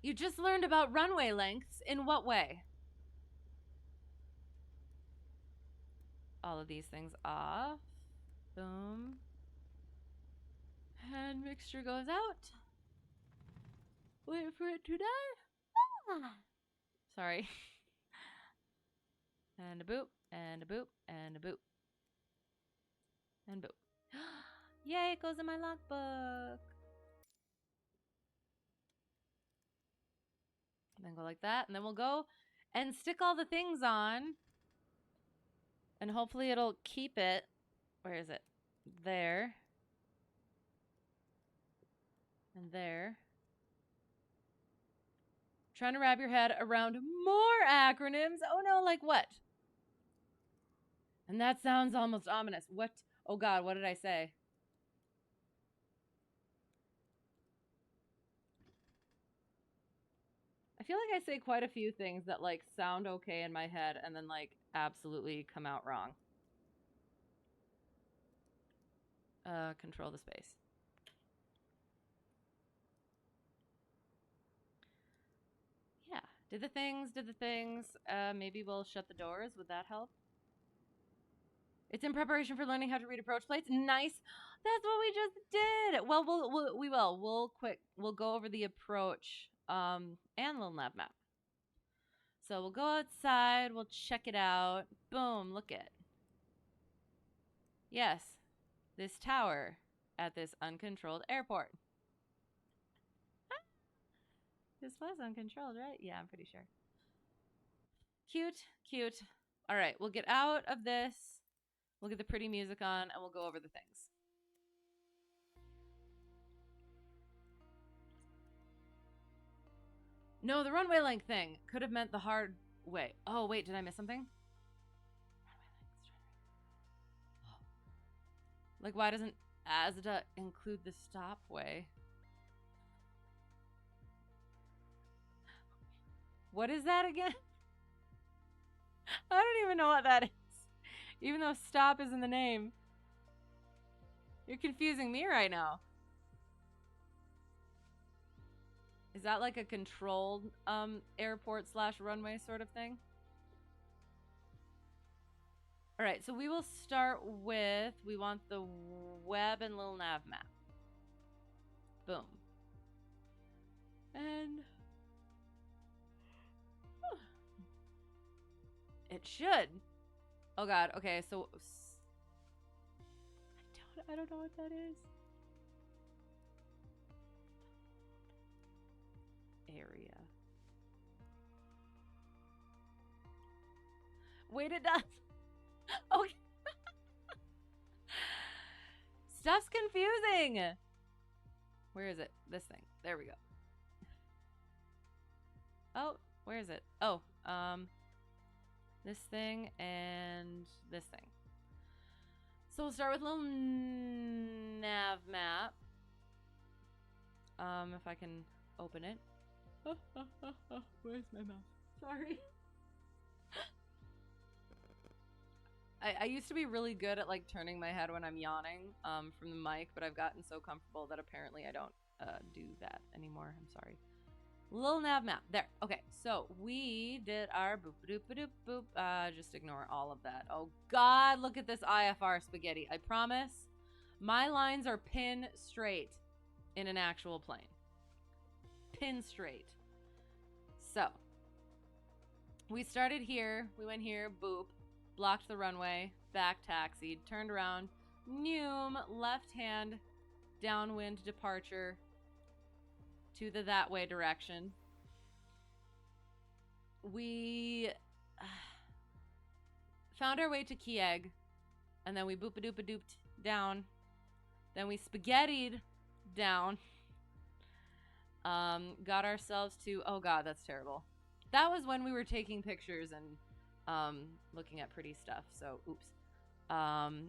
You just learned about runway lengths. In what way? All of these things off. Boom. And mixture goes out. Wait for it to die. Ah. Sorry. And a boop, and a boop, and a boop. And boop. Yay, it goes in my logbook. And then go like that. And then we'll go and stick all the things on. And hopefully it'll keep it. Where is it? There. And there. Trying to wrap your head around more acronyms. Oh no, like what? And that sounds almost ominous. What? Oh God, what did I say? I feel like I say quite a few things that like sound okay in my head and then like absolutely come out wrong. Control the space. Yeah, did the things. Maybe we'll shut the doors. Would that help? It's in preparation for learning how to read approach plates. Nice. That's what we just did. Well, we'll go over the approach and LittleNavMap. So we'll go outside. We'll check it out. Boom. Look it. Yes, this tower at this uncontrolled airport. This was uncontrolled, right? Yeah, I'm pretty sure. Cute, cute. All right, we'll get out of this. We'll get the pretty music on, and we'll go over the things. No, the runway length thing could have meant the hard way. Oh, wait, did I miss something? Like, why doesn't ASDA include the stop way? What is that again? I don't even know what that is. Even though stop is in the name. You're confusing me right now. Is that like a controlled airport / runway sort of thing? All right, so we will start with, we want the web and LittleNavMap. Boom. And it should. Oh God. Okay, so I don't know what that is. Area. Wait, it does. Okay. Stuff's confusing. Where is it? This thing. There we go. Oh, where is it? Oh, this thing and this thing. So we'll start with LittleNavMap. If I can open it. Where's my mouse? Sorry. I used to be really good at like turning my head when I'm yawning from the mic, but I've gotten so comfortable that apparently I don't do that anymore. I'm sorry. LittleNavMap. There. Okay, so we did our boop doop doop boop. Just ignore all of that. Oh God, look at this IFR spaghetti. I promise, my lines are pin straight in an actual plane. Pin straight. So we started here. We went here. Boop. Blocked the runway. Back taxied. Turned around. Noom. Left hand. Downwind departure. To the that way direction. We found our way to KEYEG, and then we boop-a-doop-a-dooped down. Then we spaghettied down. Got ourselves to, oh God, that's terrible. That was when we were taking pictures and looking at pretty stuff. So, oops.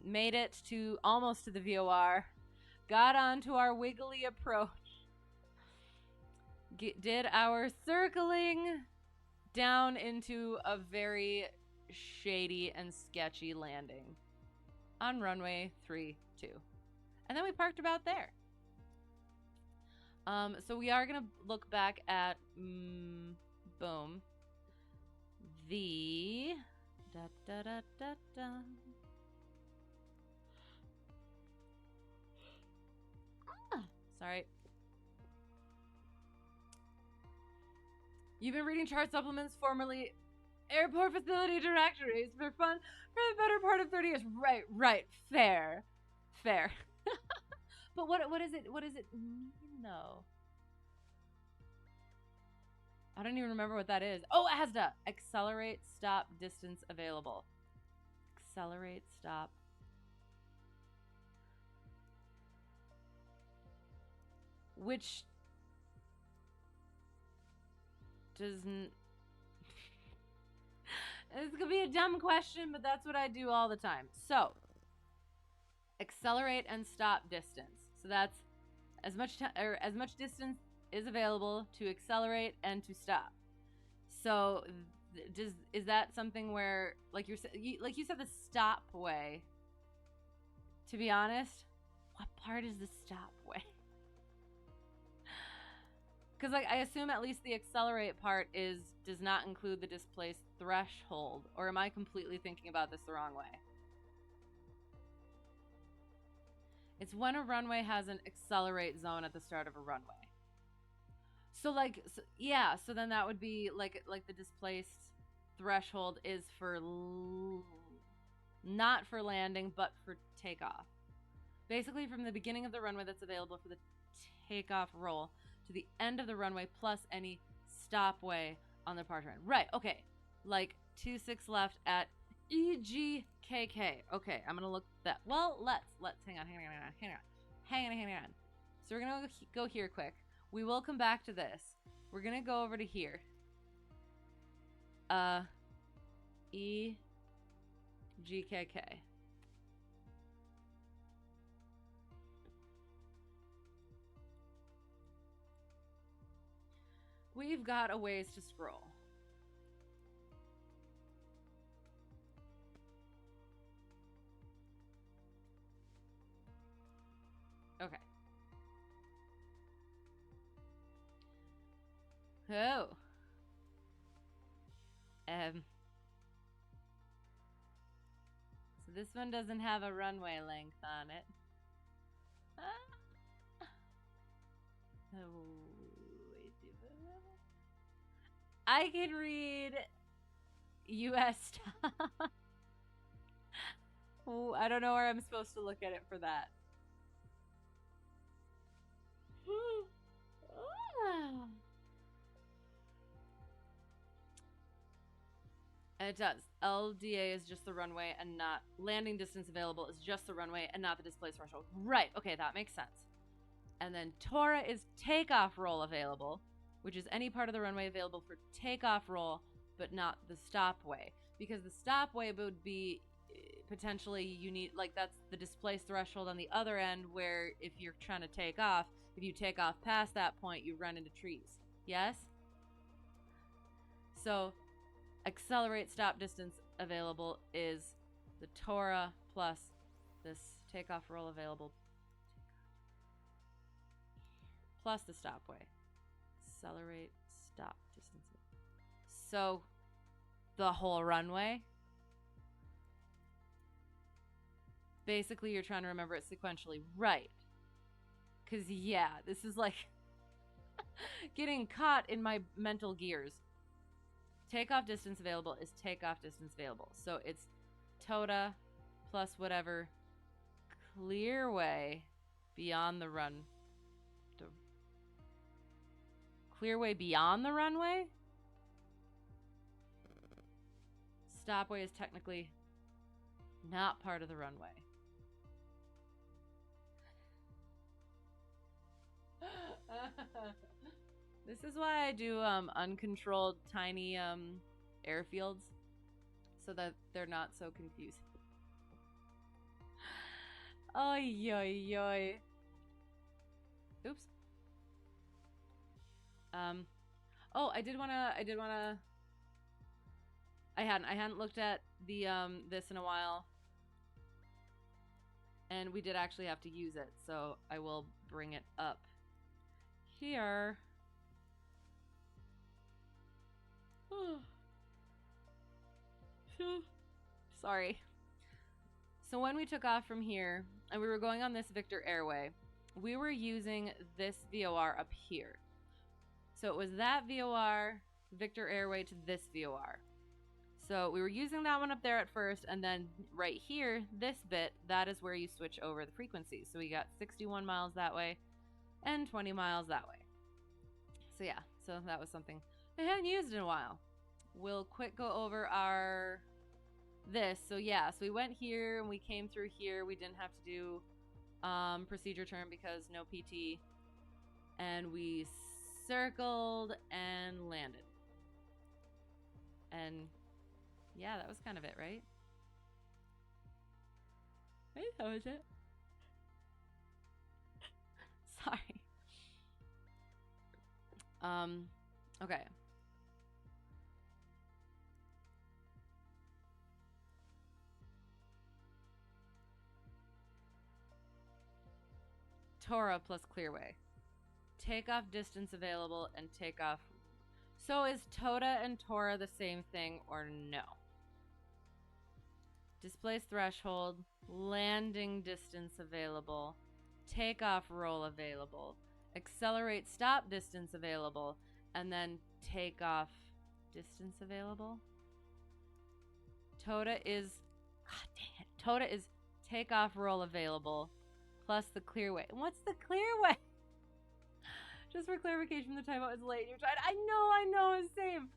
Made it to almost to the VOR. Got onto our wiggly approach. Did our circling down into a very shady and sketchy landing on runway 32. And then we parked about there. So we are going to look back at, boom, the, sorry. You've been reading chart supplements, formerly airport facility directories, for fun for the better part of 30 years. Right. Fair. But what is it? What does it mean, though? I don't even remember what that is. Oh, ASDA. Accelerate, stop, distance available. Accelerate, stop. Which doesn't... This could be a dumb question, but that's what I do all the time. So, accelerate and stop distance. So that's as much distance is available to accelerate and to stop. So, is that something where, like you said the stop way? To be honest, what part is the stop way? Because I assume at least the accelerate part does not include the displaced threshold, or am I completely thinking about this the wrong way? It's when a runway has an accelerate zone at the start of a runway. So so then that would be like the displaced threshold is for not for landing, but for takeoff. Basically, from the beginning of the runway that's available for the takeoff roll to the end of the runway plus any stopway on the departure end. Right, okay. Like 26 left at EGKK. Okay, I'm going to look that. Well, let's hang on. So we're going to go here quick. We will come back to this. We're going to go over to here. EGKK. We've got a ways to scroll. Okay. Oh. So this one doesn't have a runway length on it. Oh. I can read US stuff. Oh, I don't know where I'm supposed to look at it for that. And it does. LDA is just the runway and not landing distance available is just the runway and not the displaced threshold. Right. Okay, that makes sense. And then Tora is takeoff roll available. which is any part of the runway available for takeoff roll, but not the stopway. Because the stopway would be potentially, you need, like, that's the displaced threshold on the other end, where if you're trying to take off, if you take off past that point, you run into trees. Yes? So, accelerate stop distance available is the Tora plus this takeoff roll available plus the stopway. Accelerate stop distance. So, the whole runway. Basically, you're trying to remember it sequentially, right? Because, yeah, this is like getting caught in my mental gears. Takeoff distance available is takeoff distance available. So it's TOTA plus whatever clearway beyond the run. Clearway beyond the runway? Stopway is technically not part of the runway. This is why I do uncontrolled tiny airfields, so that they're not so confusing. Oy oy oy. Oops. Oh, I hadn't looked at the this in a while, and we did actually have to use it, so I will bring it up here. Sorry. So when we took off from here and we were going on this Victor Airway, we were using this VOR up here. So it was that VOR, Victor Airway to this VOR. So we were using that one up there at first, and then right here, this bit, that is where you switch over the frequencies. So we got 61 miles that way and 20 miles that way. So yeah, so that was something I hadn't used in a while. We'll quick go over our this. So yeah, so we went here and we came through here. We didn't have to do procedure turn because no PT. And we circled and landed. And yeah, that was kind of it, right? Right? That was it. Sorry. Okay. Tora plus clearway. Takeoff distance available and takeoff. So is TOTA and Tora the same thing or no? Displace threshold, landing distance available, takeoff roll available, accelerate stop distance available, and then takeoff distance available. TOTA is, god dang it, TOTA is takeoff roll available plus the clearway. And what's the clearway? Just for clarification, the timeout is late. You're trying. I know, it's the same.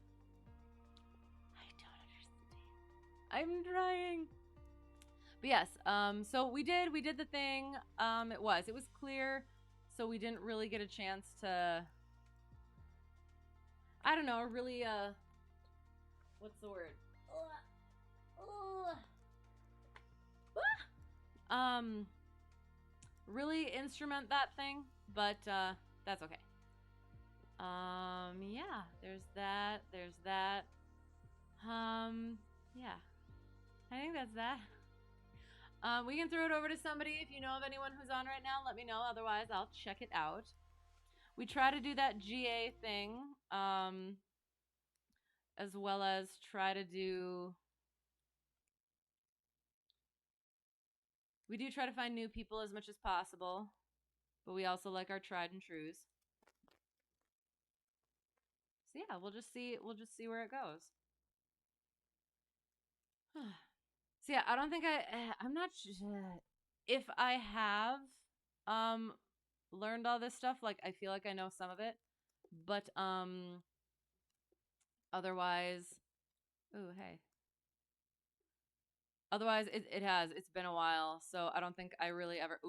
I don't understand. I'm trying. But yes, so we did the thing. It was clear, so we didn't really get a chance to, I don't know, really, what's the word? Really instrument that thing, but, that's okay. Yeah, there's that. Yeah. I think that's that. We can throw it over to somebody. If you know of anyone who's on right now, let me know. Otherwise, I'll check it out. We try to do that GA thing, as well as try to do... We do try to find new people as much as possible, but we also like our tried and trues. So yeah, we'll just see where it goes. So yeah, I don't think I'm not sure if I have learned all this stuff. Like, I feel like I know some of it, but otherwise, ooh, hey. Otherwise, it's been a while, so I don't think I really ever,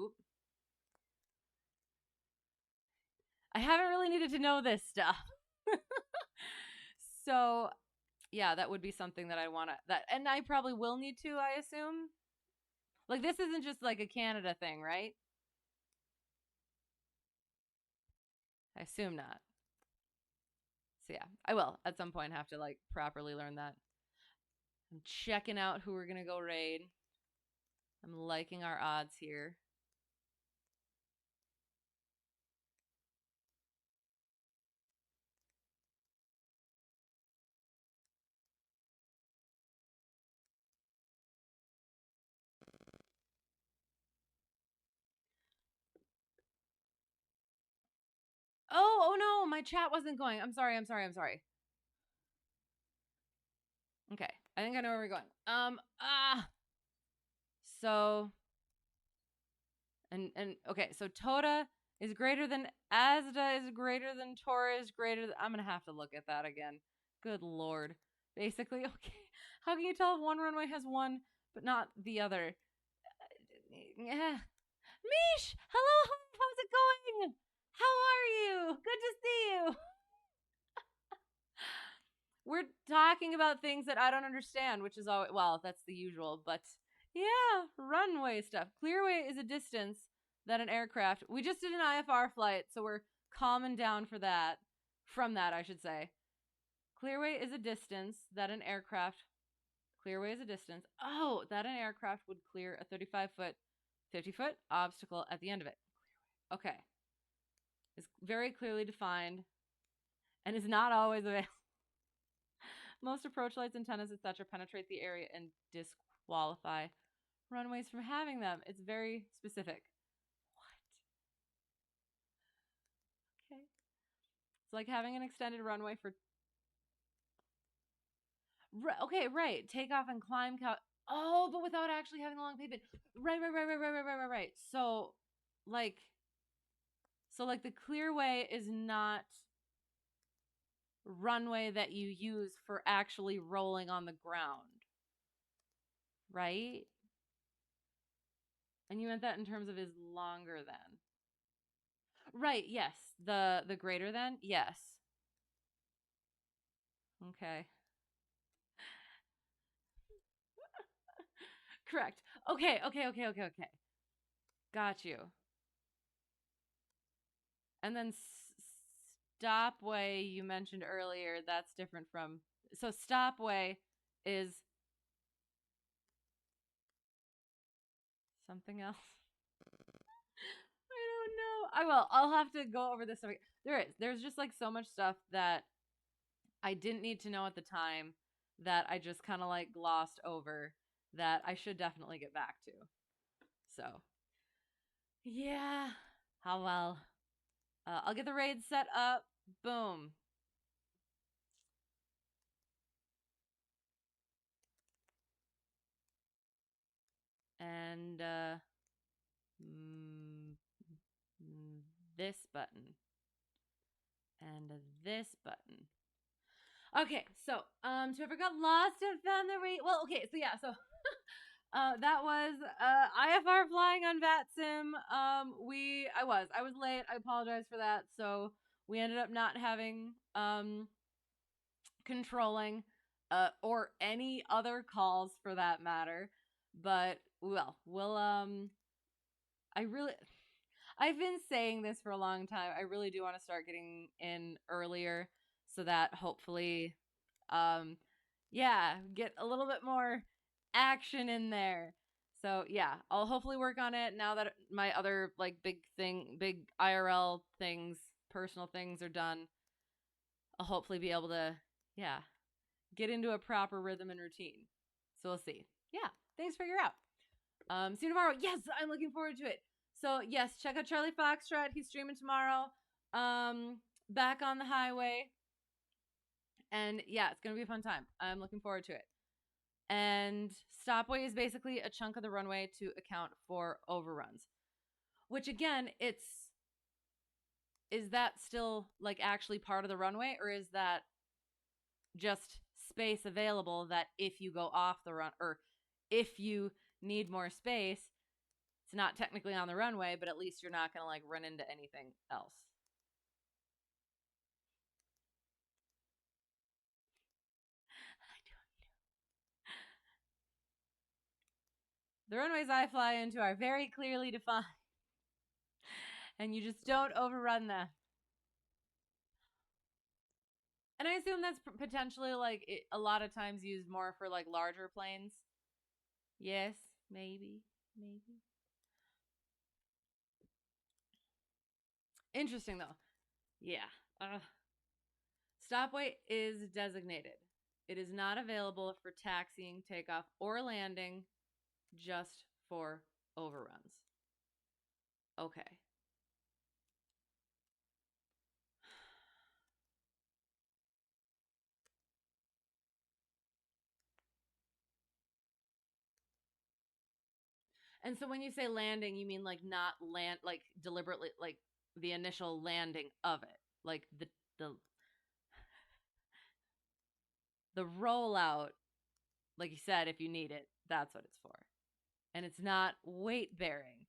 I haven't really needed to know this stuff. So yeah, that would be something that I want to that, and I probably will need to. I assume. Like this isn't just like a Canada thing, right? I assume not. So yeah, I will at some point have to like properly learn that. I'm checking out who we're gonna go raid. I'm liking our odds here. Oh no, my chat wasn't going. I'm sorry. Okay, I think I know where we're going. So and okay, so Toda is greater than Asda is greater than Tora is greater than, I'm gonna have to look at that again. Good lord. Basically, okay. How can you tell if one runway has one but not the other? Yeah. Mish! Hello, how's it going? How are you? Good to see you. We're talking about things that I don't understand, which is always, well, that's the usual, but yeah, runway stuff. Clearway is a distance that an aircraft, we just did an IFR flight, so we're calming down for that, from that, I should say. Clearway is a distance that an aircraft, clearway is a distance, that an aircraft would clear a 35-foot, 50-foot obstacle at the end of it. Okay. Is very clearly defined and is not always available. Most approach lights, antennas, etc. penetrate the area and disqualify runways from having them. It's very specific. What? Okay. It's like having an extended runway for. Okay, right. Takeoff and climb. Oh, but without actually having a long pavement. Right. So, like the clearway is not runway that you use for actually rolling on the ground, right? And you meant that in terms of is longer than. Right, yes. The greater than? Yes. Okay. Correct. Okay. Got you. And then stopway you mentioned earlier, that's different from, so stopway is something else. I don't know. I will. I'll have to go over this. There's just like so much stuff that I didn't need to know at the time that I just kind of like glossed over that I should definitely get back to. So, yeah. How well. I'll get the raid set up. Boom. And this button. And this button. Okay, so to whoever got lost and found the raid. Well, okay, so yeah, so that was IFR flying on VATSIM. I was late. I apologize for that. So we ended up not having controlling or any other calls for that matter. But we'll I've been saying this for a long time. I really do want to start getting in earlier so that hopefully get a little bit more action in there. So yeah, I'll hopefully work on it now that my other like big IRL things, personal things are done. I'll hopefully be able to get into a proper rhythm and routine. So we'll see. Yeah, thanks for your out. See you tomorrow. Yes, I'm looking forward to it. So yes, check out Charlie Foxtrot. He's streaming tomorrow. Back on the highway. And yeah, it's gonna be a fun time. I'm looking forward to it. And stopway is basically a chunk of the runway to account for overruns. Which again, is that still like actually part of the runway, or is that just space available that if you go off the run, or if you need more space, it's not technically on the runway, but at least you're not gonna like run into anything else. The runways I fly into are very clearly defined, and you just don't overrun them. And I assume that's potentially like a lot of times used more for like larger planes. Yes, maybe. Interesting though. Yeah. Stopway is designated. It is not available for taxiing, takeoff, or landing, just for overruns. Okay. And so when you say landing, you mean like not land, like deliberately, like the initial landing of it, like the rollout, like you said, if you need it, that's what it's for. And it's not weight bearing.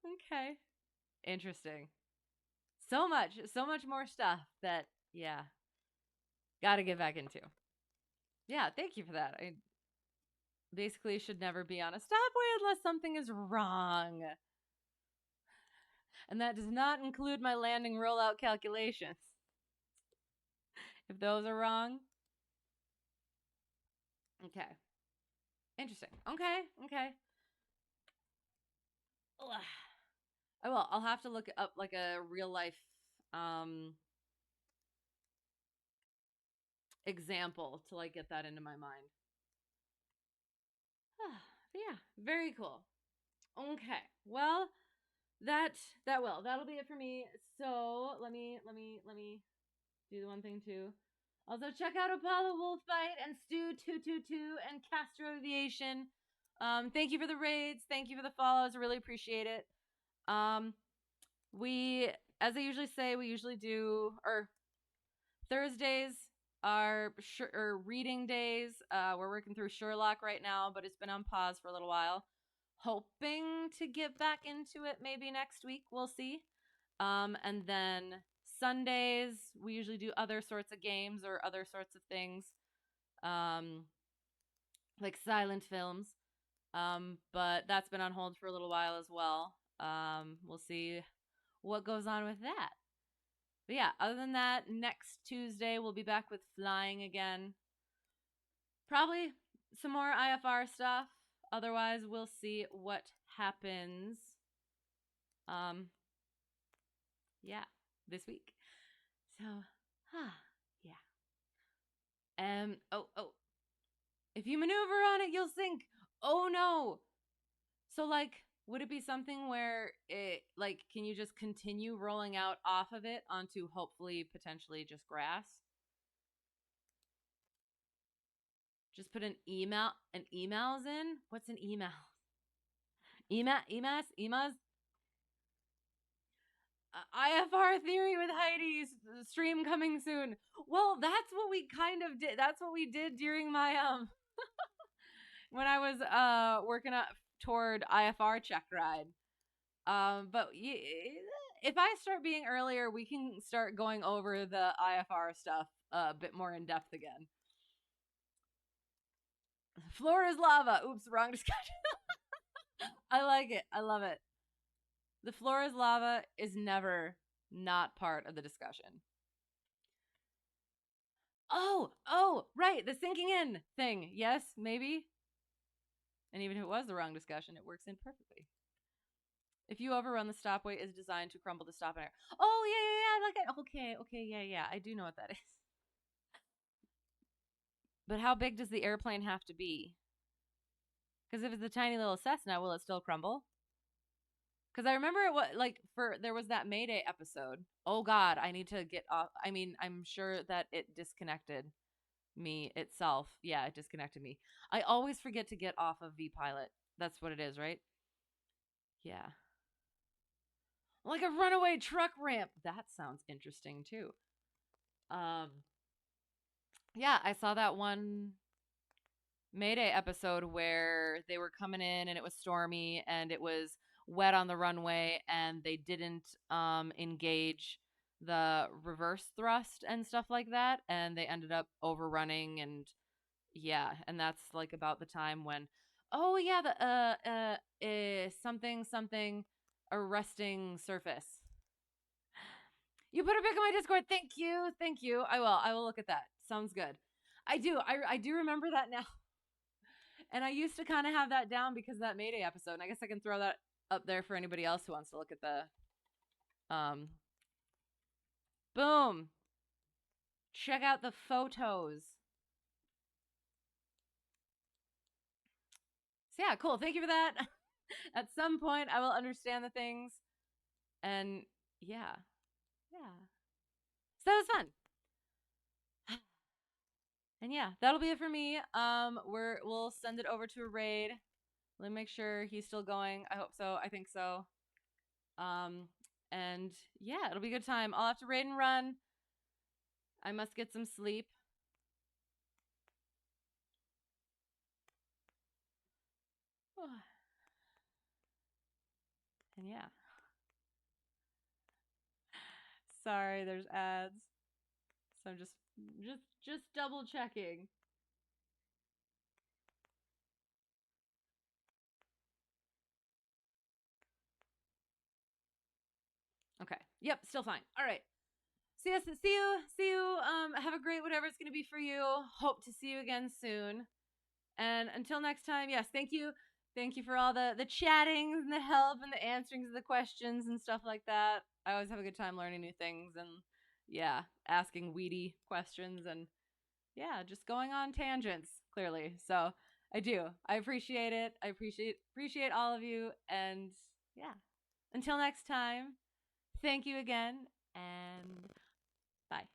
Okay. Interesting. So much more stuff that, yeah, got to get back into. Yeah, thank you for that. I basically should never be on a stopway unless something is wrong. And that does not include my landing rollout calculations. If those are wrong. Okay. Interesting. Okay. I will. I'll have to look up like a real life example to like get that into my mind. Yeah, very cool. Okay. Well, that'll be it for me. So let me do the one thing too. Also check out Apollo Wolfbite and Stu222 and Castro Aviation. Thank you for the raids. Thank you for the follows. I really appreciate it. We, as I usually say, we usually do, or Thursdays are reading days. We're working through Sherlock right now, but it's been on pause for a little while. Hoping to get back into it maybe next week. We'll see. And then Sundays, we usually do other sorts of games or other sorts of things, like silent films. But that's been on hold for a little while as well. We'll see what goes on with that. But yeah, other than that, next Tuesday we'll be back with flying again. Probably some more IFR stuff. Otherwise, we'll see what happens. Yeah, this week. So, yeah. Oh. If you maneuver on it, you'll sink. Oh no. So like, would it be something where it like can you just continue rolling out off of it onto hopefully potentially just grass? Just put an emails in? What's an email? EMAS? IFR theory with Heidi's stream coming soon. Well, that's what we kind of did. That's what we did during my when I was working up toward IFR check ride. But if I start being earlier, we can start going over the IFR stuff a bit more in depth again. Floor is lava. Oops, wrong discussion. I like it. I love it. The floor is lava is never not part of the discussion. Oh, right. The sinking in thing. Yes, maybe. And even if it was the wrong discussion, it works in perfectly. If you overrun, the stopway is designed to crumble the stop in air. Oh, yeah. Like, okay, yeah. I do know what that is. But how big does the airplane have to be? Because if it's a tiny little Cessna, will it still crumble? Because I remember it was like there was that Mayday episode. Oh God, I need to get off. I mean, I'm sure that it disconnected me itself. Yeah, it disconnected me. I always forget to get off of VPilot. That's what it is, right? Yeah. Like a runaway truck ramp. That sounds interesting too. Yeah, I saw that one Mayday episode where they were coming in and it was stormy and it was wet on the runway and they didn't engage the reverse thrust and stuff like that, and they ended up overrunning. And yeah, and that's like about the time when, oh yeah, the something arresting surface. You put a pic on my Discord. Thank you, thank you. I will look at that. Sounds good. I do remember that now. And I used to kind of have that down because of that Mayday episode. And I guess I can throw that up there for anybody else who wants to look at the boom. Check out the photos. So yeah, cool. Thank you for that. At some point I will understand the things. And yeah. Yeah. So that was fun. And yeah, that'll be it for me. We'll send it over to a raid. Let me make sure he's still going. I hope so. I think so. And yeah, it'll be a good time. I'll have to raid and run. I must get some sleep. And yeah. Sorry, there's ads. So I'm just double checking. Okay. Yep, still fine. All right. See you. Have a great whatever it's gonna be for you. Hope to see you again soon. And until next time, yes, thank you. Thank you for all the chatting and the help and the answering of the questions and stuff like that. I always have a good time learning new things and yeah, asking weedy questions and yeah, just going on tangents, clearly. So I do. I appreciate it. I appreciate all of you. And yeah. Until next time, thank you again and bye.